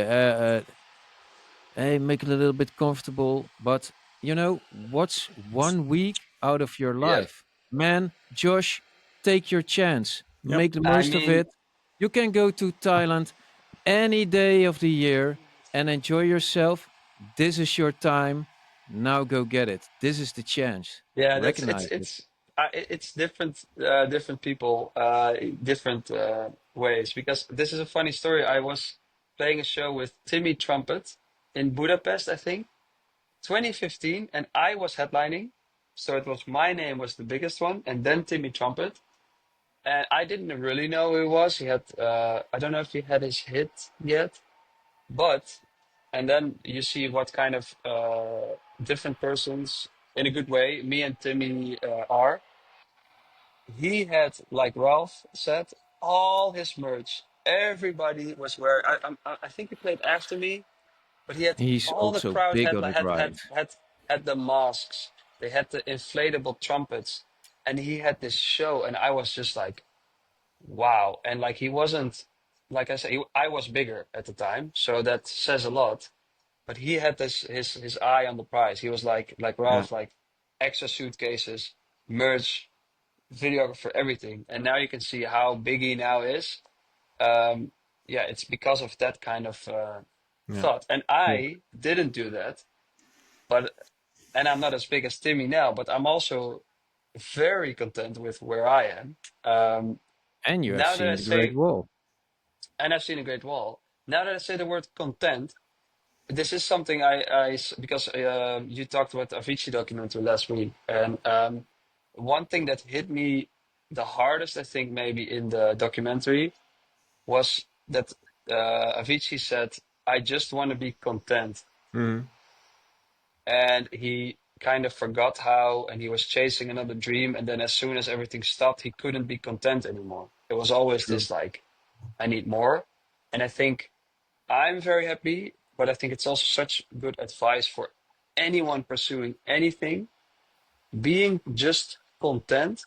hey, make it a little bit comfortable. But what's 1 week out of your Yeah. life? Man, Josh, take your chance. yep, Make the I most of mean, it. You can go to Thailand any day of the year and enjoy yourself. This is your time. Now go get it. This is the chance. yeah, that's Recognize it. it's different, different people, different ways. Because this is a funny story. I was playing a show with Timmy Trumpet in Budapest, I think, 2015, and I was headlining. So it was my name was the biggest one, and then Timmy Trumpet. And I didn't really know who he was. He had, I don't know if he had his hit yet, but, and then you see what kind of different persons, in a good way, me and Timmy are. He had, like Ralph said, all his merch. Everybody was wearing. I think he played after me, but he had He's all the also crowd big had on like- it, right? had the masks. They had the inflatable trumpets, and he had this show, and I was just like, wow. And like he wasn't, like I said, I was bigger at the time, so that says a lot. But he had this his eye on the prize. He was like yeah, Ralph, like extra suitcases, merch, videographer, everything. And now you can see how big he now is. Um, yeah, it's because of that kind of yeah, thought. And cool. I didn't do that, but and I'm not as big as Timmy now, but I'm also very content with where I am. And you have Now that I seen the Great say, Wall. and I've seen a great wall. Now that I say the word content, this is something because you talked about the Avicii documentary last week, and one thing that hit me the hardest, I think, maybe in the documentary was that Avicii said, "I just want to be content," Mm. and he kind of forgot how, and he was chasing another dream, and then as soon as everything stopped, he couldn't be content anymore. It was always True. this like, "I need more," and I think I'm very happy, but I think it's also such good advice for anyone pursuing anything. Being just content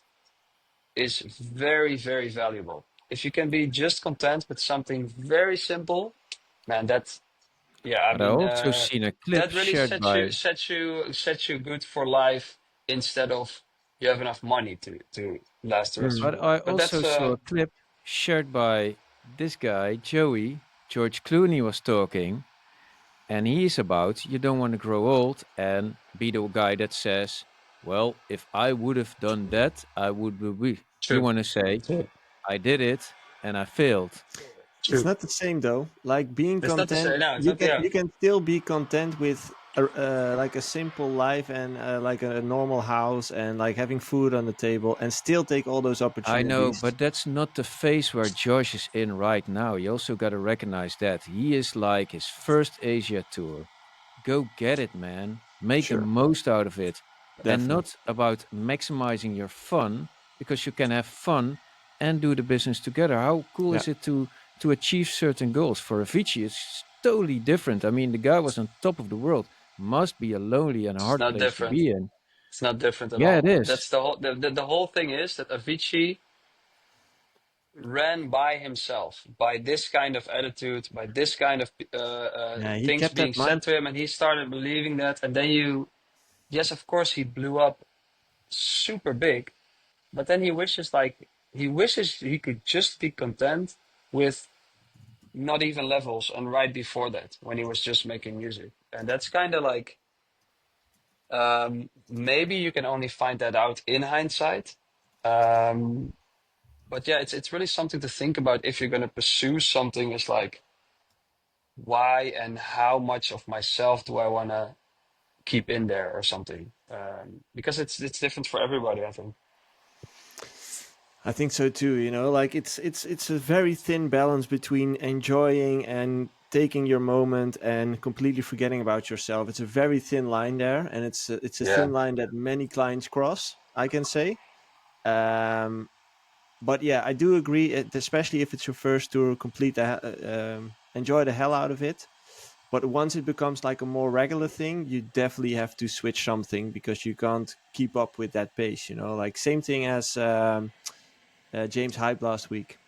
is very, very valuable. If you can be just content with something very simple, man, that's yeah. I But I mean, also seen a clip that really shared by, sets you good for life instead of you have enough money to last the rest of Mm. your but life. I But also that's saw a clip shared by this guy, Joey. George Clooney was talking, and he's about you don't want to grow old and be the guy that says, "Well, if I would have done that, I would be." You true. want to say, True. "I did it and I failed." It's True. not the same though. Like being It's not to content, say no. It's not. Yeah. you can still be content with like a simple life and like a normal house and like having food on the table and still take all those I know, opportunities. but that's not the phase where Josh is in right now. You also got to recognize that he is like his first Asia tour. Go get it, man. Make the Sure, most out of it. And definitely. not about maximizing your fun, because you can have fun and do the business together. How cool Yeah, is it to achieve certain goals? For Avicii, it's totally different. I mean, the guy was on top of the world. Must be a lonely and It's hard not place to different. be in. It's not different at Yeah, it all. is. That's the whole. The whole thing is that Avicii ran by himself, by this kind of attitude, by this kind of yeah. He things kept that being said mindset. to him, and he started believing that. And then yes, of course, he blew up super big. But then he wishes he could just be content with not even levels, and right before that, when he was just making music, and that's kind of like maybe you can only find that out in hindsight. Um, but yeah, it's really something to think about if you're going to pursue something. Is like why and how much of myself do I want to keep in there or something? Because it's different for everybody, I think. I think so too. You know, like it's a very thin balance between enjoying and taking your moment and completely forgetting about yourself. It's a very thin line there, and it's a Yeah, thin line that many clients cross. I can say. Um, but yeah, I do agree, especially if it's your first tour, enjoy the hell out of it. But once it becomes like a more regular thing, you definitely have to switch something because you can't keep up with that pace. You know, like same thing as James Hype last week.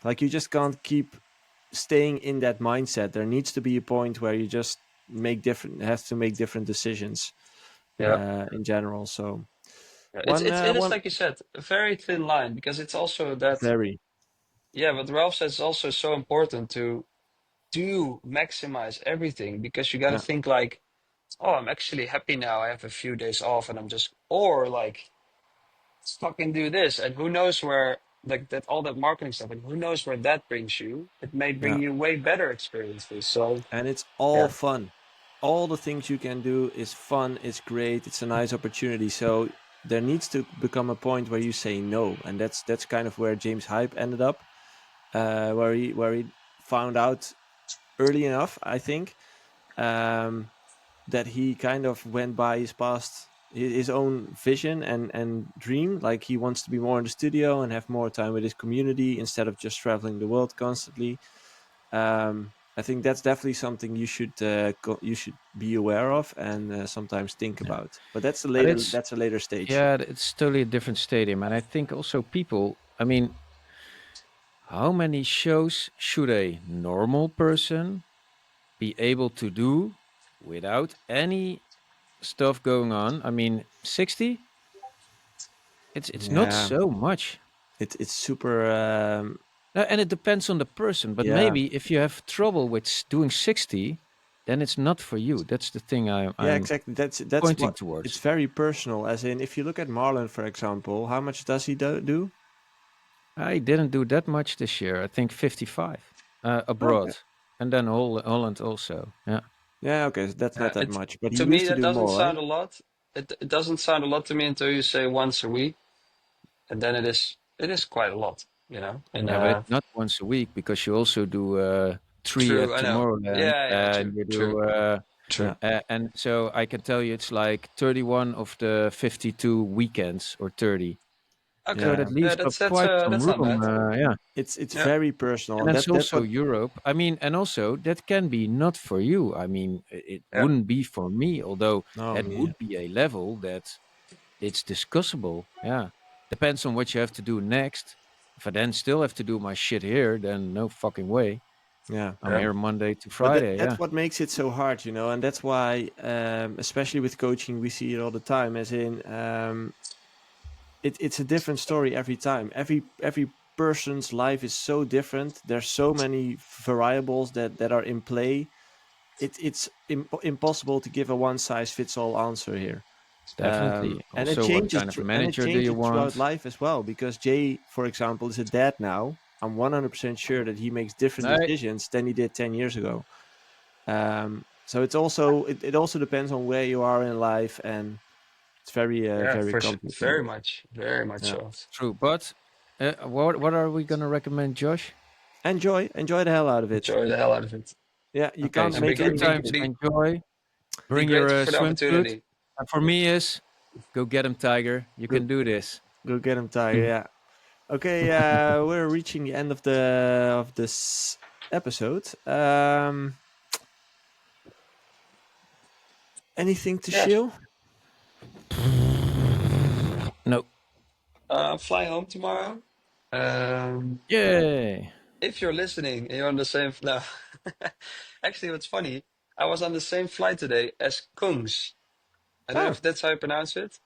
Like you just can't keep staying in that mindset. There needs to be a point where you just have to make different decisions yeah. in general. So Yeah, it is one like you said, a very thin line because it's also that very yeah, what Ralph says is also so important to do maximize everything because you got to yeah think like, oh, I'm actually happy now. I have a few days off and I'm just or like let's fucking do this and who knows where like that all that marketing stuff and who knows where that brings you. It may yeah. bring you way better experiences. So And it's all yeah, fun. All the things you can do is fun. It's great. It's a nice opportunity. So there needs to become a point where you say no, and that's kind of where James Hype ended up, where he found out early enough, I think, that he kind of went by his own vision and dream. Like he wants to be more in the studio and have more time with his community instead of just traveling the world constantly. I think that's definitely something you should be aware of and sometimes think Yeah. about. But But it's that's a later stage. yeah, it's totally a different stadium. And I think also people, I mean, how many shows should a normal person be able to do without any stuff going on? I mean, 60? It's not Yeah, so much. it's super. And it depends on the person, but Yeah, maybe if you have trouble with doing 60, then it's not for you. That's the thing Yeah, I'm exactly. That's pointing what it's towards. very personal. As in, if you look at Marlon, for example, how much does he do? I didn't do that much this year. I think 55 abroad, Okay. and then Holland also. Yeah, Yeah, okay, so that's not that It's much. But he to me used to that do doesn't more, right? sound a lot. It doesn't sound a lot to me until you say once a week, and then it is quite a lot, you know. And yeah, but it's not once a week because you also do 3 true, at I know. Tomorrowland, Yeah, yeah, and true, you true, do. true. Yeah. And so I can tell you it's like 31 of the 52 weekends or 30. So Okay, that Yeah. yeah, leaves up quite some that's not room. bad. Yeah. It's Yeah, very personal, And and that's that's also what. Europe. I mean, and also that can be not for you. I mean, it yeah, wouldn't be for me, although Oh, that yeah. would be a level that it's discussable. Yeah. Depends on what you have to do next. If I then still have to do my shit here, then no fucking way. Yeah. I'm yeah, here Monday to But Friday. that's Yeah. what makes it so hard, and that's why, especially with coaching, we see it all the time. As in, it's a different story every time. Every person's life is so different. There's so many variables that are in play. It's impossible to give a one size fits all answer here. Definitely. And it Also, what changes kind of and it manager do you changes throughout want? life as well. Because Jay, for example, is a dad now. I'm 100% sure that he makes different No, decisions than he did 10 years ago. So it also depends on where you are in life, and it's very yeah, very for sure, complicated. very much Yeah. so. true. But what are we gonna recommend, Josh? Enjoy the hell out of it. Enjoy the hell out of it, Yeah, you Okay, can't and so be make two gr- be everything. times be enjoy. be Bring your grateful for the swimsuit. opportunity. And for me is go get him, Tiger. You Go can do this. go get him, Tiger. Yeah. Okay. We're reaching the end of this episode. Anything to Yeah, shill? No. fly home tomorrow. Um, Yay. if you're listening and you're on the same no, actually, what's funny, I was on the same flight today as Kungs. I don't know Oh, if that's how you pronounce it.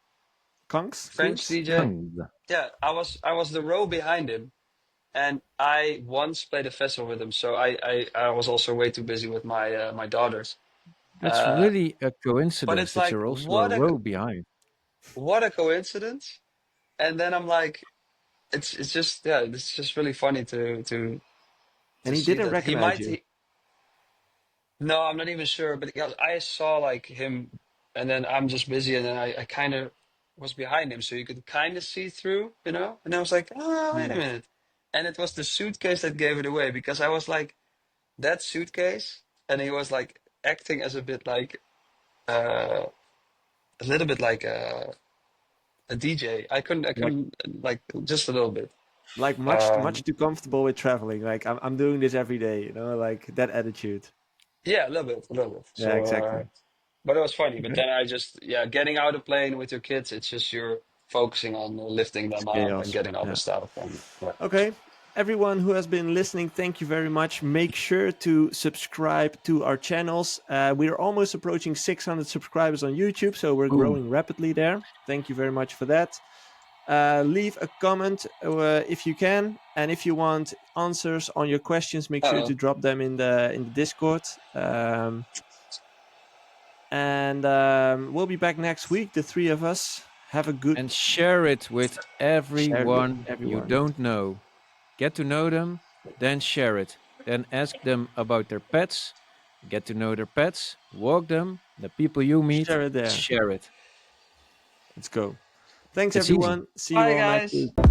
French Kungs. DJ. Kung. Yeah, I was the row behind him, and I once played a festival with him. So I was also way too busy with my daughters. That's Uh, really a but coincidence it's that like you're also a row behind. what a coincidence. And then I'm like, it's just yeah, it's just really funny And to he see didn't that he recognize might. you. No, I'm not even sure, but yeah, I saw like him, and then I'm just busy, and then I kind of was behind him, so you could kind of see through, you know. And I was like, oh, wait a Hmm. minute, and it was the suitcase that gave it away because I was like that suitcase, and he was like acting as a bit like uh, a little bit like a DJ. I Like couldn't like just a little bit. much too comfortable with traveling. Like I'm doing this every day. Like that attitude. Yeah, a little bit, a little bit. Yeah, So, exactly. but it was funny. But Okay. then I just, yeah, getting out of the plane with your kids, it's just you're focusing on lifting It's them up and chaos. getting all the Yeah. stuff. And yeah. Okay. Everyone who has been listening, thank you very much. Make sure to subscribe to our channels. We are almost approaching 600 subscribers on YouTube, so we're Boom. growing rapidly there. Thank you very much for that. Leave a comment if you can, and if you want answers on your questions, make sure Uh-oh. to drop them in the Discord. And we'll be back next week, the three of us. Have a good And share it with share with everyone you everyone. don't know. Get to know them, then share it. Then ask them about their pets. Get to know their pets. Walk them. The people you meet, Share it there. share it. Let's go. Thanks, It's easy. everyone. See you Bye, all next guys. week.